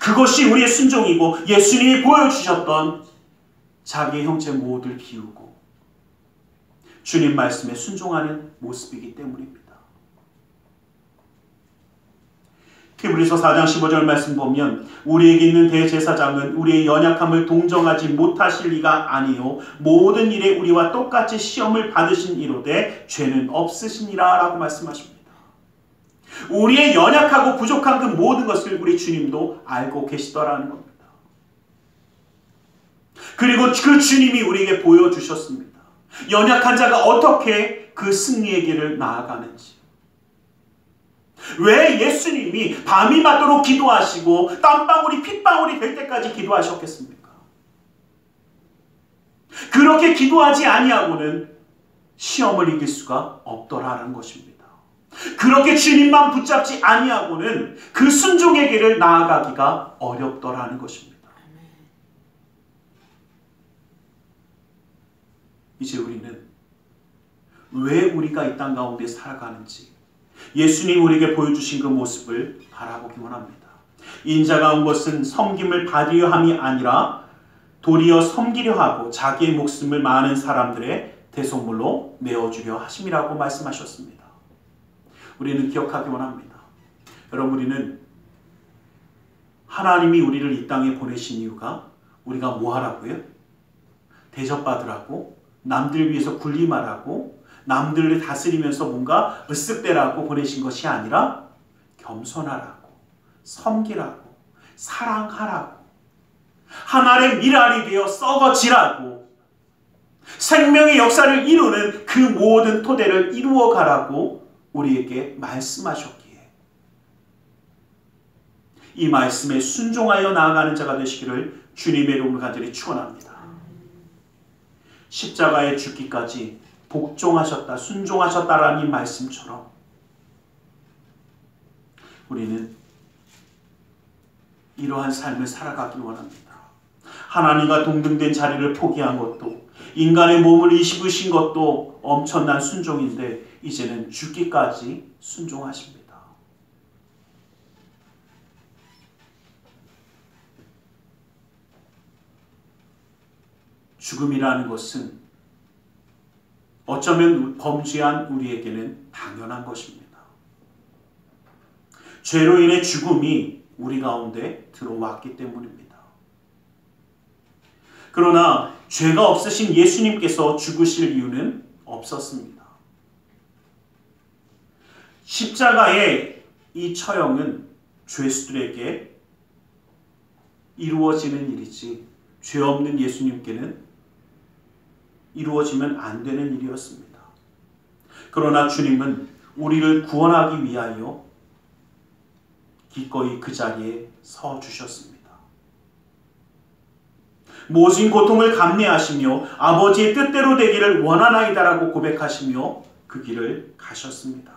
그것이 우리의 순종이고 예수님이 보여주셨던 자기의 형제 모두를 비우고 주님 말씀에 순종하는 모습이기 때문입니다. 히브리서 4장 15절 말씀 보면 우리에게 있는 대제사장은 우리의 연약함을 동정하지 못하실 리가 아니요 모든 일에 우리와 똑같이 시험을 받으신 이로되 죄는 없으시니라 라고 말씀하십니다. 우리의 연약하고 부족한 그 모든 것을 우리 주님도 알고 계시더라는 겁니다. 그리고 그 주님이 우리에게 보여주셨습니다. 연약한 자가 어떻게 그 승리의 길을 나아가는지. 왜 예수님이 밤이 맞도록 기도하시고 땀방울이 핏방울이 될 때까지 기도하셨겠습니까? 그렇게 기도하지 아니하고는 시험을 이길 수가 없더라는 것입니다. 그렇게 주님만 붙잡지 아니하고는 그 순종의 길을 나아가기가 어렵더라는 것입니다. 이제 우리는 왜 우리가 이 땅 가운데 살아가는지 예수님 우리에게 보여주신 그 모습을 바라보기 원합니다. 인자가 온 것은 섬김을 받으려 함이 아니라 도리어 섬기려 하고 자기의 목숨을 많은 사람들의 대속물로 내어주려 하심이라고 말씀하셨습니다. 우리는 기억하기 원합니다. 여러분, 우리는 하나님이 우리를 이 땅에 보내신 이유가 우리가 뭐 하라고요? 대접받으라고, 남들 위해서 군림하라고, 남들을 다스리면서 뭔가 으쓱대라고 보내신 것이 아니라 겸손하라고, 섬기라고, 사랑하라고, 하나의 미랄이 되어 썩어지라고, 생명의 역사를 이루는 그 모든 토대를 이루어 가라고 우리에게 말씀하셨기에 이 말씀에 순종하여 나아가는 자가 되시기를 주님의 이름으로 간절히 축원합니다. 십자가에 죽기까지 복종하셨다, 순종하셨다라는 이 말씀처럼 우리는 이러한 삶을 살아가길 원합니다. 하나님과 동등된 자리를 포기한 것도, 인간의 몸을 입으신 것도 엄청난 순종인데 이제는 죽기까지 순종하십니다. 죽음이라는 것은 어쩌면 범죄한 우리에게는 당연한 것입니다. 죄로 인해 죽음이 우리 가운데 들어왔기 때문입니다. 그러나 죄가 없으신 예수님께서 죽으실 이유는 없었습니다. 십자가의 이 처형은 죄수들에게 이루어지는 일이지 죄 없는 예수님께는 이루어지면 안 되는 일이었습니다. 그러나 주님은 우리를 구원하기 위하여 기꺼이 그 자리에 서 주셨습니다. 모진 고통을 감내하시며 아버지의 뜻대로 되기를 원하나이다라고 고백하시며 그 길을 가셨습니다.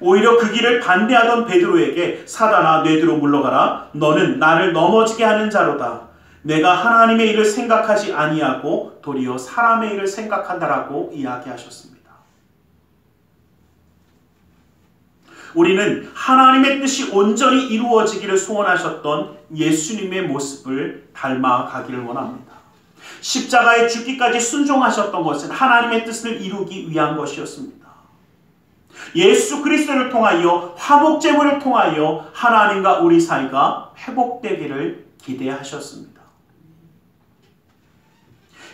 오히려 그 길을 반대하던 베드로에게 사단아 내 뒤로 물러가라, 너는 나를 넘어지게 하는 자로다. 내가 하나님의 일을 생각하지 아니하고 도리어 사람의 일을 생각한다라고 이야기하셨습니다. 우리는 하나님의 뜻이 온전히 이루어지기를 소원하셨던 예수님의 모습을 닮아가기를 원합니다. 십자가에 죽기까지 순종하셨던 것은 하나님의 뜻을 이루기 위한 것이었습니다. 예수 그리스도를 통하여 화목제물을 통하여 하나님과 우리 사이가 회복되기를 기대하셨습니다.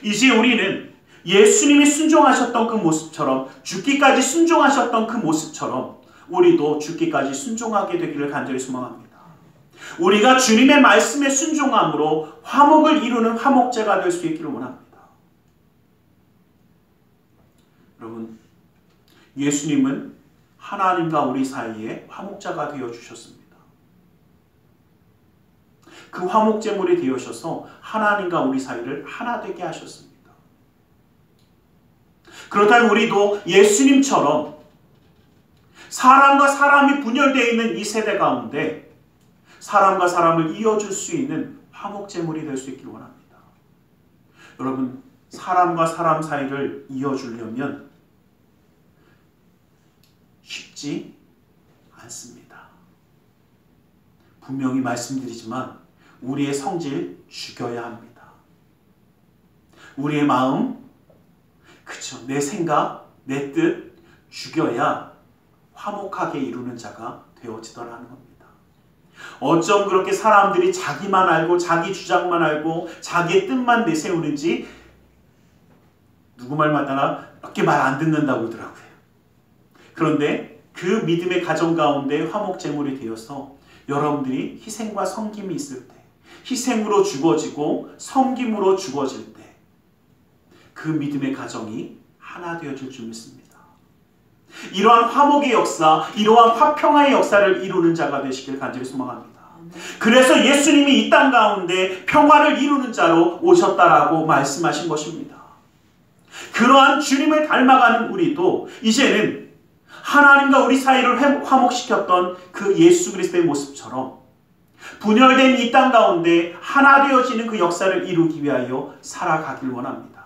이제 우리는 예수님이 순종하셨던 그 모습처럼, 죽기까지 순종하셨던 그 모습처럼 우리도 죽기까지 순종하게 되기를 간절히 소망합니다. 우리가 주님의 말씀에 순종함으로 화목을 이루는 화목제가 될 수 있기를 원합니다. 여러분, 예수님은 하나님과 우리 사이에 화목자가 되어주셨습니다. 그 화목제물이 되어셔서 하나님과 우리 사이를 하나 되게 하셨습니다. 그렇다면 우리도 예수님처럼 사람과 사람이 분열되어 있는 이 세대 가운데 사람과 사람을 이어줄 수 있는 화목제물이 될 수 있기를 원합니다. 여러분, 사람과 사람 사이를 이어주려면 쉽지 않습니다. 분명히 말씀드리지만 우리의 성질 죽여야 합니다. 우리의 마음, 그쵸, 내 생각, 내 뜻 죽여야 화목하게 이루는 자가 되어지더라는 겁니다. 어쩜 그렇게 사람들이 자기만 알고 자기 주장만 알고 자기의 뜻만 내세우는지 누구 말 맞다가 그렇게 말 안 듣는다고 하더라고요. 그런데 그 믿음의 가정 가운데 화목제물이 되어서 여러분들이 희생과 섬김이 있을 때, 희생으로 죽어지고 섬김으로 죽어질 때 그 믿음의 가정이 하나 되어질 줄 믿습니다. 이러한 화목의 역사, 이러한 화평의 역사를 이루는 자가 되시길 간절히 소망합니다. 그래서 예수님이 이 땅 가운데 평화를 이루는 자로 오셨다라고 말씀하신 것입니다. 그러한 주님을 닮아가는 우리도 이제는 하나님과 우리 사이를 화목시켰던 그 예수 그리스도의 모습처럼 분열된 이 땅 가운데 하나 되어지는 그 역사를 이루기 위하여 살아가길 원합니다.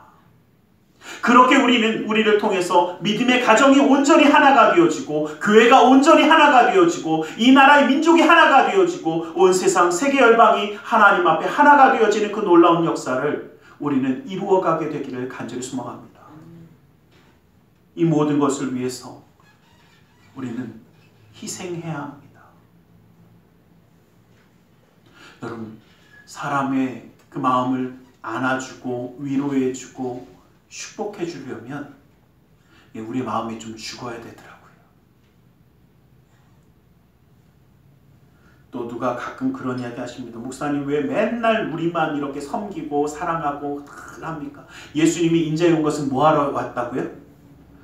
그렇게 우리는 우리를 통해서 믿음의 가정이 온전히 하나가 되어지고 교회가 온전히 하나가 되어지고 이 나라의 민족이 하나가 되어지고 온 세상 세계 열방이 하나님 앞에 하나가 되어지는 그 놀라운 역사를 우리는 이루어가게 되기를 간절히 소망합니다. 이 모든 것을 위해서 우리는 희생해야 합니다. 여러분, 사람의 그 마음을 안아주고 위로해주고 축복해주려면 우리 마음이 좀 죽어야 되더라고요. 또 누가 가끔 그런 이야기 하십니다. 목사님 왜 맨날 우리만 이렇게 섬기고 사랑하고 합니까? 예수님이 인자에 온 것은 뭐하러 왔다고요?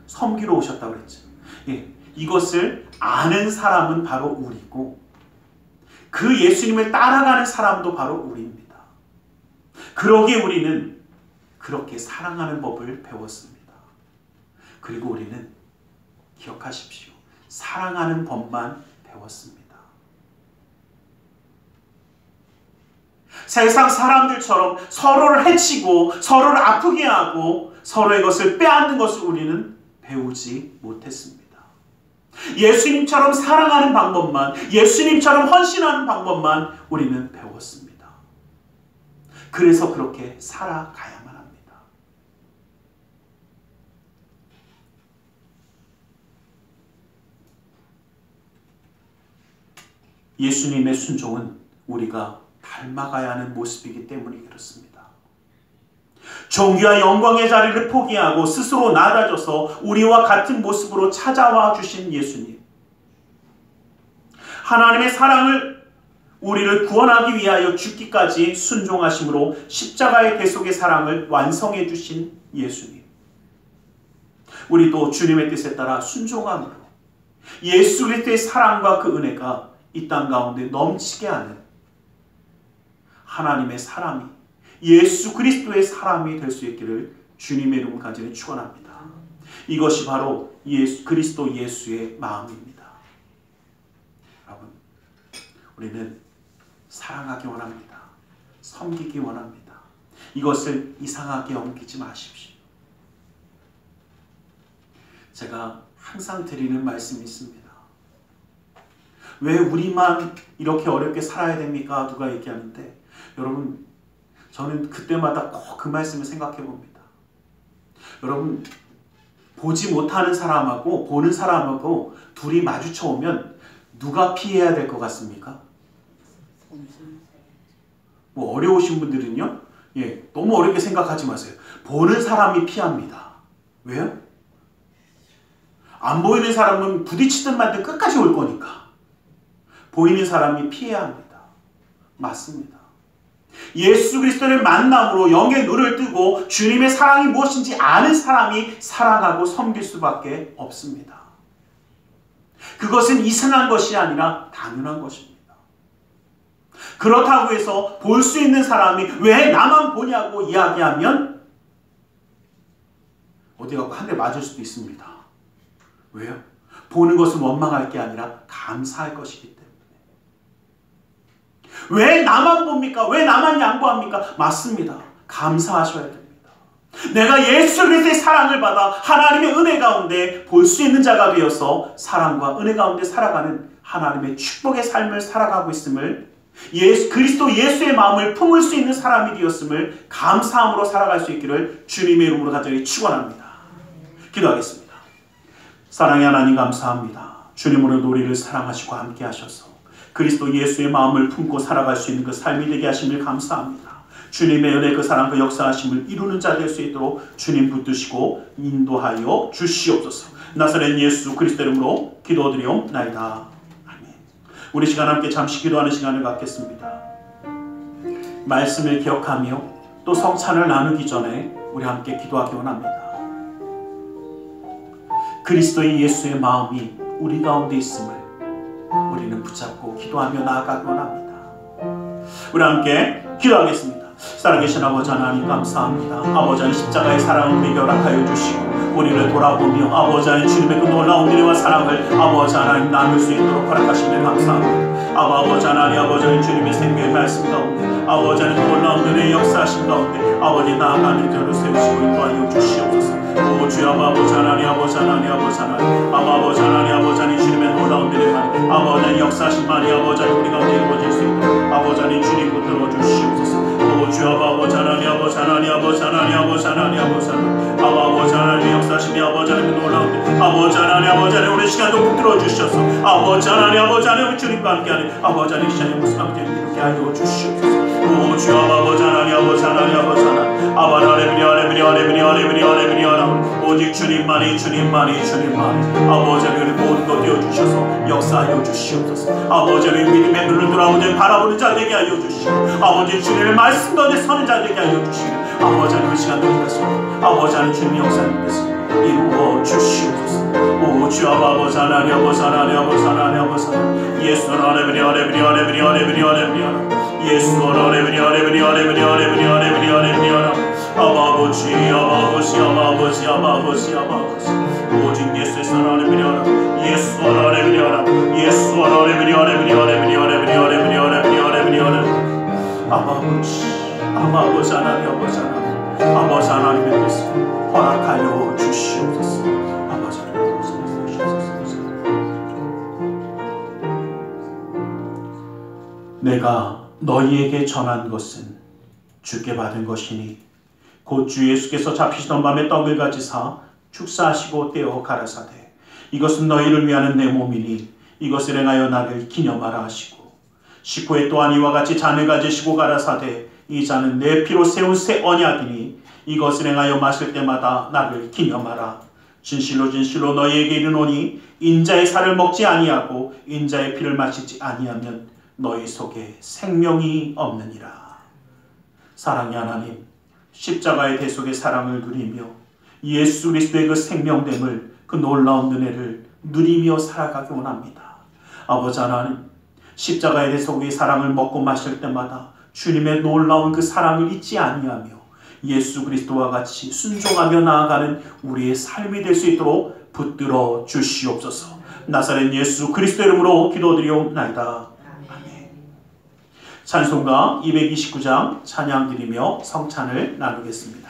섬기러 오셨다고 그랬죠. 예, 이것을 아는 사람은 바로 우리고 그 예수님을 따라가는 사람도 바로 우리입니다. 그러기에 우리는 그렇게 사랑하는 법을 배웠습니다. 그리고 우리는 기억하십시오. 사랑하는 법만 배웠습니다. 세상 사람들처럼 서로를 해치고 서로를 아프게 하고 서로의 것을 빼앗는 것을 우리는 배우지 못했습니다. 예수님처럼 사랑하는 방법만, 예수님처럼 헌신하는 방법만 우리는 배웠습니다. 그래서 그렇게 살아가야만 합니다. 예수님의 순종은 우리가 닮아가야 하는 모습이기 때문에 그렇습니다. 존귀와 영광의 자리를 포기하고 스스로 낮아져서 우리와 같은 모습으로 찾아와 주신 예수님. 하나님의 사랑을 우리를 구원하기 위하여 죽기까지 순종하심으로 십자가의 대속의 사랑을 완성해 주신 예수님. 우리도 주님의 뜻에 따라 순종함으로 예수 그리스도의 사랑과 그 은혜가 이 땅 가운데 넘치게 하는 하나님의 사람이, 예수 그리스도의 사람이 될 수 있기를 주님의 이름 간절히 축원합니다. 이것이 바로 그리스도 예수의 마음입니다. 여러분, 우리는 사랑하기 원합니다. 섬기기 원합니다. 이것을 이상하게 옮기지 마십시오. 제가 항상 드리는 말씀이 있습니다. 왜 우리만 이렇게 어렵게 살아야 됩니까? 누가 얘기하는데, 여러분, 저는 그때마다 꼭 그 말씀을 생각해 봅니다. 여러분, 보지 못하는 사람하고 보는 사람하고 둘이 마주쳐 오면 누가 피해야 될 것 같습니까? 뭐 어려우신 분들은요, 너무 어렵게 생각하지 마세요. 보는 사람이 피합니다. 왜요? 안 보이는 사람은 부딪히든 말든 끝까지 올 거니까. 보이는 사람이 피해야 합니다. 맞습니다. 예수 그리스도를 만남으로 영의 눈을 뜨고 주님의 사랑이 무엇인지 아는 사람이 사랑하고 섬길 수밖에 없습니다. 그것은 이상한 것이 아니라 당연한 것입니다. 그렇다고 해서 볼 수 있는 사람이 왜 나만 보냐고 이야기하면 어디 가고 한 대 맞을 수도 있습니다. 왜요? 보는 것은 원망할 게 아니라 감사할 것이기 때문에. 왜 나만 봅니까? 왜 나만 양보합니까? 맞습니다. 감사하셔야 됩니다. 내가 예수 그리스도의 사랑을 받아 하나님의 은혜 가운데 볼 수 있는 자가 되어서 사랑과 은혜 가운데 살아가는 하나님의 축복의 삶을 살아가고 있음을, 그리스도 예수의 마음을 품을 수 있는 사람이 되었음을 감사함으로 살아갈 수 있기를 주님의 이름으로 간절히 축원합니다. 기도하겠습니다. 사랑의 하나님 감사합니다. 주님 오늘도 우리를 사랑하시고 함께 하셔서 그리스도 예수의 마음을 품고 살아갈 수 있는 그 삶이 되게 하심을 감사합니다. 주님의 은혜 그 사랑 그 역사하심을 이루는 자 될 수 있도록 주님 붙드시고 인도하여 주시옵소서. 나사렛 예수 그리스도 이름으로 기도드리옵나이다. 아멘. 우리 시간 함께 잠시 기도하는 시간을 갖겠습니다. 말씀을 기억하며 또 성찬을 나누기 전에 우리 함께 기도하기 원합니다. 그리스도의 예수의 마음이 우리 가운데 있음을 우리는 붙잡고 기도하며 나아가기 원합니다. 우리 함께 기도하겠습니다. 살아계신 아버지 하나님 감사합니다. 아버지 하나님 십자가의 사랑을 우리에게 허락하여 주시고 우리를 돌아보며 아버지 하나님 주님의 그 놀라운 은혜와 사랑을 아버지 하나님 나눌 수 있도록 허락하시며 감사합니다. 아버지 하나님 아버지 하나님 주님의 생명의 말씀 가운데 아버지 하나님 놀라운 은혜의 역사하심 가운데 아버지 나아가는 자로 세우시고 인도하여 주시옵소서. 오 주여 아버지 하나님 아버지 하나님 아버지 하나님 아버지 하나님 아버지 하나님 주님의 놀라운 은혜만 아버지 하나님 역사하심만이 아버지 하나님 우리 가운데 이루어질 수 있도록 아버지 하나님 주님 붙들어 주시옵소서. 오 주여 아버지 하나님 아버지 하나님 아버지 하나님 아버지 하나님 아버지 하나님 아버지 하나님의 역사하심이 아버지 하나님의 놀라운 은혜 아버지 하나님 아버지 하나님 우리 시간도 붙들어 주셔서 아버지 하나님 아버지 하나님 주님과 함께하는 아버지 하나님 시간의 모습 함께 이렇게 하여 주시옵소서. 오 주여 아버지 하나님 아버지 하나님 아버지 하나님 아바라레브리아레브리아레브리아레브리아레브리아라 오직 주님만이 아버지 하나님 모든 것 되어주셔서 역사하여 주시옵소서. 아버지 하나님 믿음의 눈을 들어 아버지 바라보는 자 되게 하여 주시고 아버지 주님의 말씀 가운데 서는 자 되게 하여 주시고 아버지 하나님 이 시간 드리면서 아버지 하나님 주님의 역사님께서 이루어 주시옵소서. 오 주 아버지 하나님 아버지 하나님 아버지 하나님 아버지 하나님 예수 아레브리아레브리아레브리아레브리아레브리아레브리아라 예수 아레브리아레브리아레브리아레브리아레브리아레브리아라 아버지 오직 예수의 사랑을 예수 아레브리아라 예수 아레브리아레브리아레브리아레브리아레브리아레브리아레브리아레브리아레브리아레 아버지 하나님 아버지 하나님의 뜻을 허락하여 주시옵소서. 아버지 하나님 주시옵소서. 내가 너희에게 전한 것은 주께 받은 것이니 곧 주 예수께서 잡히시던 밤에 떡을 가지사 축사하시고 떼어 가라사대 이것은 너희를 위하는 내 몸이니 이것을 행하여 나를 기념하라 하시고 19회 또한 이와 같이 잔을 가지시고 가라사대 이 잔은 내 피로 세운 새 언약이니 이것을 행하여 마실 때마다 나를 기념하라. 진실로 너희에게 이르노니 인자의 살을 먹지 아니하고 인자의 피를 마시지 아니하면 너희 속에 생명이 없느니라. 사랑의 하나님, 십자가의 대속의 사랑을 누리며 예수 그리스도의 그 생명됨을 그 놀라운 은혜를 누리며 살아가기 원합니다. 아버지 하나님, 십자가의 대속의 사랑을 먹고 마실 때마다 주님의 놀라운 그 사랑을 잊지 아니하며 예수 그리스도와 같이 순종하며 나아가는 우리의 삶이 될 수 있도록 붙들어 주시옵소서. 나사렛 예수 그리스도 이름으로 기도드리옵나이다. 아멘. 찬송가 229장 찬양 드리며 성찬을 나누겠습니다.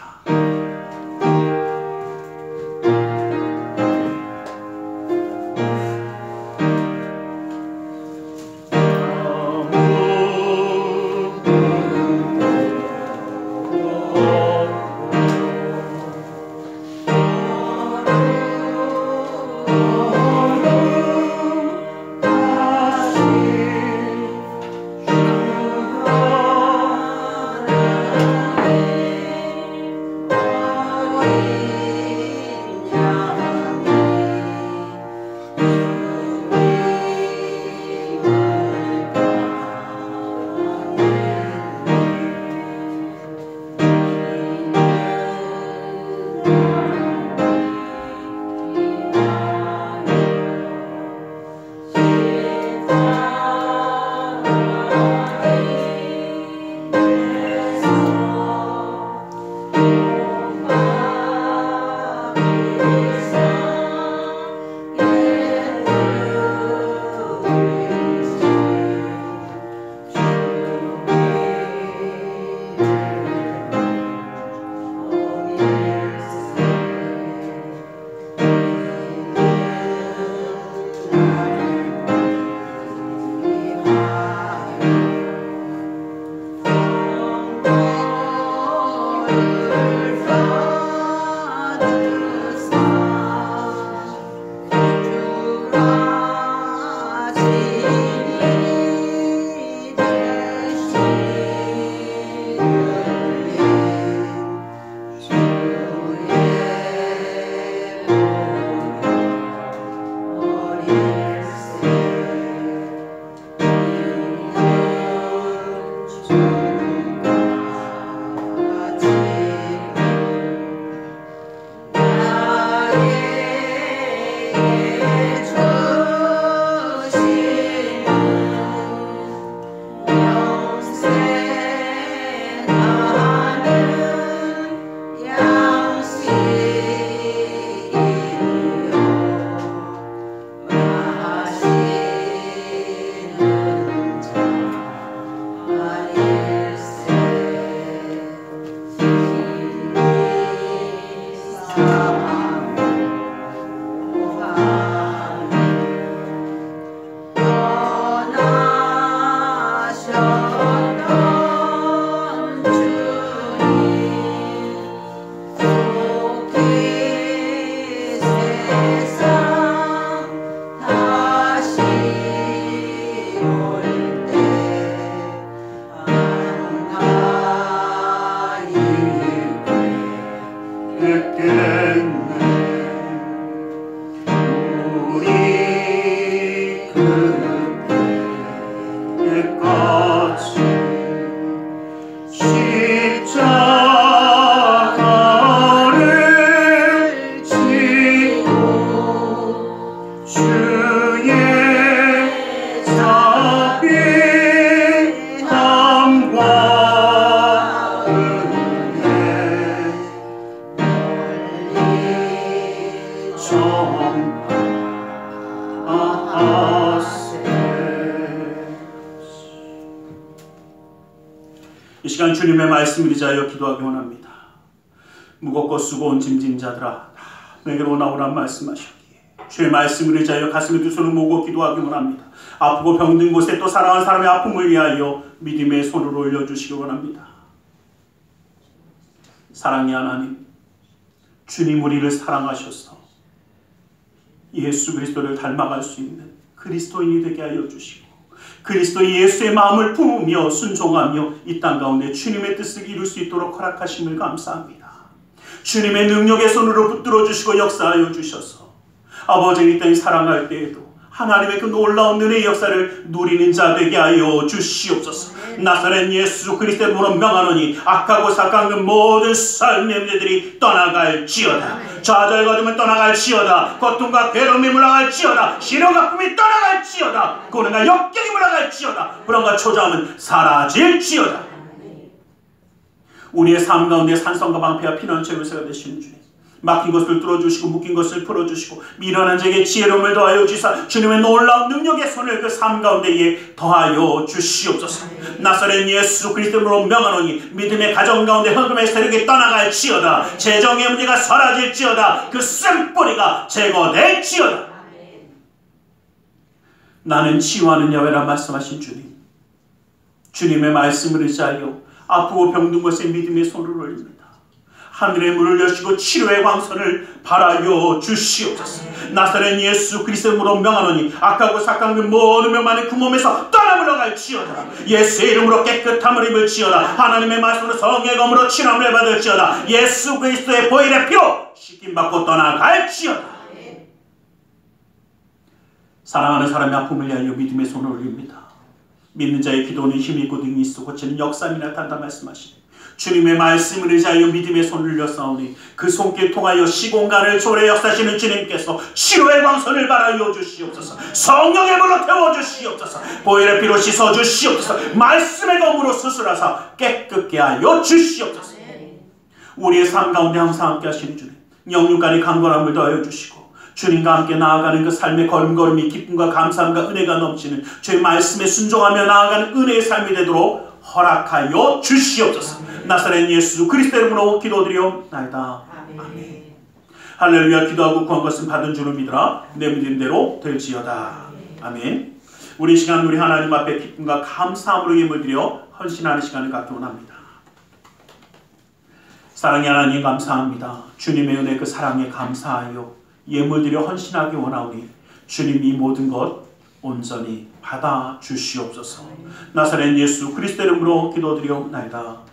이 시간 주님의 말씀을 의지하여 기도하기 원합니다. 무겁고 수고온 짐진 자들아 내게로 나오라 말씀하셨기에 주의 말씀을 의지하여 가슴에 두 손을 모으고 기도하기 원합니다. 아프고 병든 곳에 또 사랑하는 사람의 아픔을 위하여 믿음의 손을 올려주시기 원합니다. 사랑의 하나님, 주님 우리를 사랑하셔서 예수 그리스도를 닮아갈 수 있는 그리스도인이 되게 하여 주시고 그리스도 예수의 마음을 품으며 순종하며 이 땅 가운데 주님의 뜻을 이룰 수 있도록 허락하심을 감사합니다. 주님의 능력의 손으로 붙들어 주시고 역사하여 주셔서 아버지 이 땅에 사랑할 때에도 하나님의 그 놀라운 은혜의 역사를 누리는 자 되게 하여 주시옵소서. 나사렛 예수 그리스도의 이름으로 명하노니 악하고 사악한 그 모든 삶의 문제들이 떠나갈지어다. 좌절과 어둠은 떠나갈지어다. 고통과 괴로움이 물러갈지어다. 시련과 꿈이 떠나갈지어다. 고난과 역경이 물러갈지어다. 불안과 초조함은 사라질지어다. 우리의 삶 가운데 산성과 방패와 피난처의 요새가 되시는 주님, 막힌 것을 뚫어주시고 묶인 것을 풀어주시고 미련한 자에게 지혜로움을 더하여 주사 주님의 놀라운 능력의 손을 그 삶 가운데에 더하여 주시옵소서. 나사렛 예수 그리스도로 명하노니 믿음의 가정 가운데 흑암의 세력이 떠나갈지어다. 재정의 문제가 사라질지어다. 그 씀뿌리가 제거될지어다. 나는 치유하는 여호와라 말씀하신 주님, 주님의 말씀을 의지하여 아프고 병든 것에 믿음의 손을 올립니다. 하늘의 문을 여시고 치료의 광선을 발하여 주시옵소서. 나사렛 예수 그리스도로 명하노니 악하고 사악한 그 모든 명만이 그 몸에서 떠나 물러갈지어다. 예수의 이름으로 깨끗함을 입을지어다. 하나님의 말씀으로 성의 검으로 치료함을 받을지어다. 예수 그리스도의 보혈의 피로 씻김받고 떠나갈지어다. 사랑하는 사람의 아픔을 위하여 믿음의 손을 올립니다. 믿는 자의 기도는 힘이 있고 능이 있어 고치는 역사함이 나타난다 말씀하시네. 주님의 말씀을 의지하여 믿음의 손을 올렸사오니 그 손길 통하여 시공간을 초래 역사하시는 주님께서 치료의 광선을 발하여 주시옵소서. 성령의 불로 태워주시옵소서. 보혈의 피로 씻어주시옵소서. 말씀의 검으로 수술하사 깨끗게 하여 주시옵소서. 우리의 삶 가운데 항상 함께 하시는 주님, 영육간의 강건함을 더하여 주시고 주님과 함께 나아가는 그 삶의 걸음걸음이 기쁨과 감사함과 은혜가 넘치는 주의 말씀에 순종하며 나아가는 은혜의 삶이 되도록 허락하여 주시옵소서. 나사렛 예수 그리스도 이름으로 기도드리옵나이다. 아멘. 할렐루야. 기도하고 구한 것은 받은 줄을 믿으라. 내 믿음대로 될지어다. 아멘. 우리 시간 우리 하나님 앞에 기쁨과 감사함으로 예물 드려 헌신하는 시간을 갖기 원합니다. 사랑의 하나님 감사합니다. 주님의 은혜 그 사랑에 감사하여 예물 드려 헌신하기 원하오니 주님 이 모든 것 온전히 받아 주시옵소서. 나사렛 예수 그리스도 이름으로 기도드리옵나이다.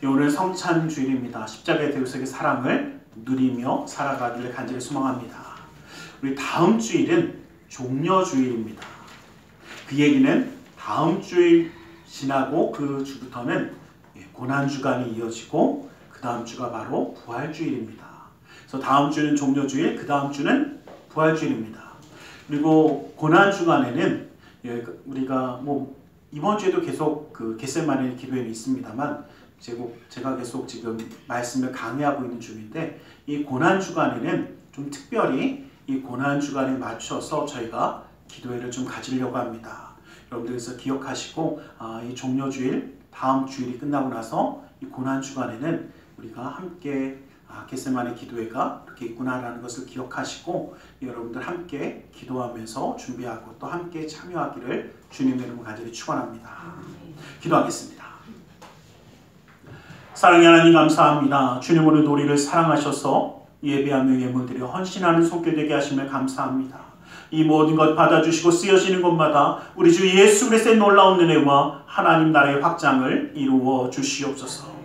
오늘 성찬 주일입니다. 십자가의 대속의 사랑을 누리며 살아가기를 간절히 소망합니다. 우리 다음 주일은 종려주일입니다. 그 얘기는 다음 주일 지나고 그 주부터는 고난주간이 이어지고 그 다음 주가 바로 부활주일입니다. 그래서 다음 주는 종려주일, 그 다음 주는 부활주일입니다. 그리고 고난주간에는 우리가 이번 주에도 계속 그 겟세마네 기도회는 있습니다만 제가 계속 지금 말씀을 강의하고 있는 중인데, 이 고난 주간에는 좀 특별히 이 고난 주간에 맞춰서 저희가 기도회를 좀 가지려고 합니다. 여러분들 그래서 기억하시고 이 종료주일 다음 주일이 끝나고 나서 이 고난 주간에는 우리가 함께 겟세마네 기도회가 이렇게 있구나라는 것을 기억하시고 여러분들 함께 기도하면서 준비하고 또 함께 참여하기를 주님의 이름으로 간절히 축원합니다. 기도하겠습니다. 사랑의 하나님 감사합니다. 주님 오늘도 우리를 사랑하셔서 예배하며 예물드려 헌신하는 손길 되게 하심을 감사합니다. 이 모든 것 받아주시고 쓰여지는 곳마다 우리 주 예수 그리스도의 놀라운 은혜와 하나님 나라의 확장을 이루어 주시옵소서.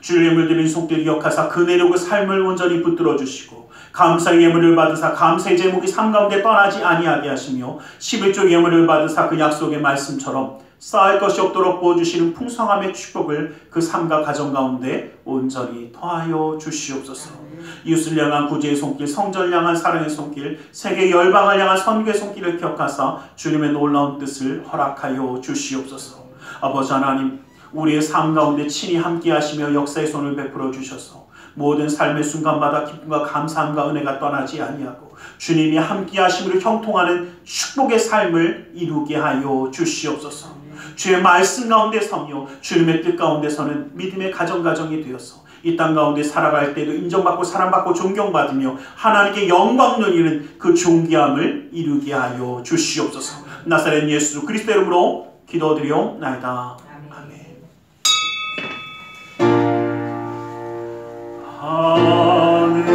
주의 예물 드린 손길 기억하사 그 내력의 삶을 온전히 붙들어 주시고 감사의 예물을 받으사 감사의 제목이 삶 가운데 떠나지 아니하게 하시며 11조 예물을 받으사 그 약속의 말씀처럼 쌓을 것이 없도록 부어주시는 풍성함의 축복을 그 삶과 가정 가운데 온전히 더하여 주시옵소서. 이웃을 향한 구제의 손길, 성전을 향한 사랑의 손길, 세계 열방을 향한 선교의 손길을 기억하사 주님의 놀라운 뜻을 허락하여 주시옵소서. 아버지 하나님, 우리의 삶 가운데 친히 함께 하시며 역사의 손을 베풀어 주셔서 모든 삶의 순간마다 기쁨과 감사함과 은혜가 떠나지 아니하고 주님이 함께 하심으로 형통하는 축복의 삶을 이루게 하여 주시옵소서. 주의 말씀 가운데 서며 주님의 뜻 가운데 서는 믿음의 가정이 되어서 이 땅 가운데 살아갈 때도 인정받고 사랑받고 존경받으며 하나님께 영광 돌리는 그 존귀함을 이루게 하여 주시옵소서. 나사렛 예수 그리스도 이름으로 기도드리옵나이다. 아멘.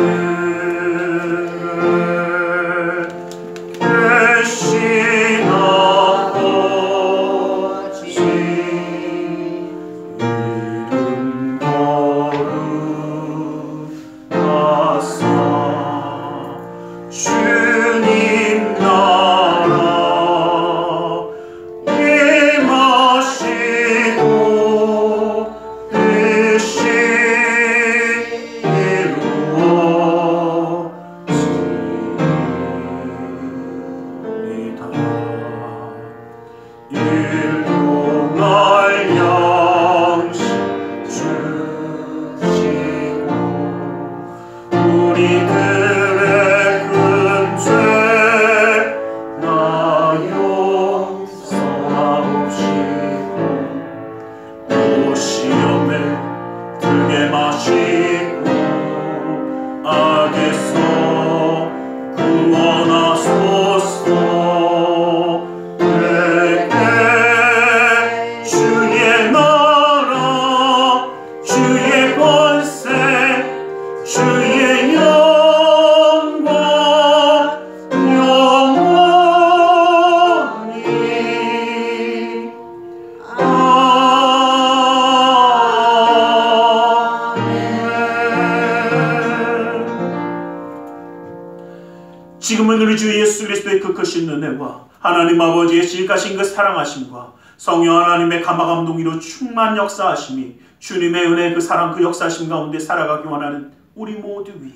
지금은 우리 주 예수 그리스도의 그 크신 은혜와 하나님 아버지의 지극하신 그 사랑하심과 성령 하나님의 감화감동으로 충만 역사하심이 주님의 은혜 그 사랑 그 역사하심 가운데 살아가기 원하는 우리 모두 위에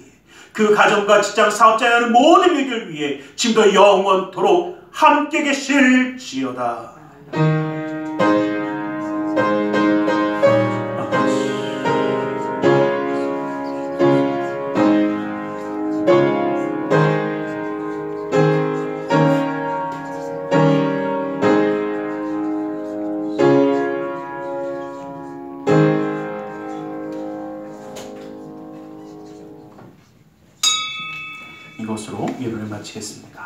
그 가정과 직장 사업자에 하는 모든 일들 위해 지금도 영원토록 함께 계실지어다. 이것으로 예배를 마치겠습니다.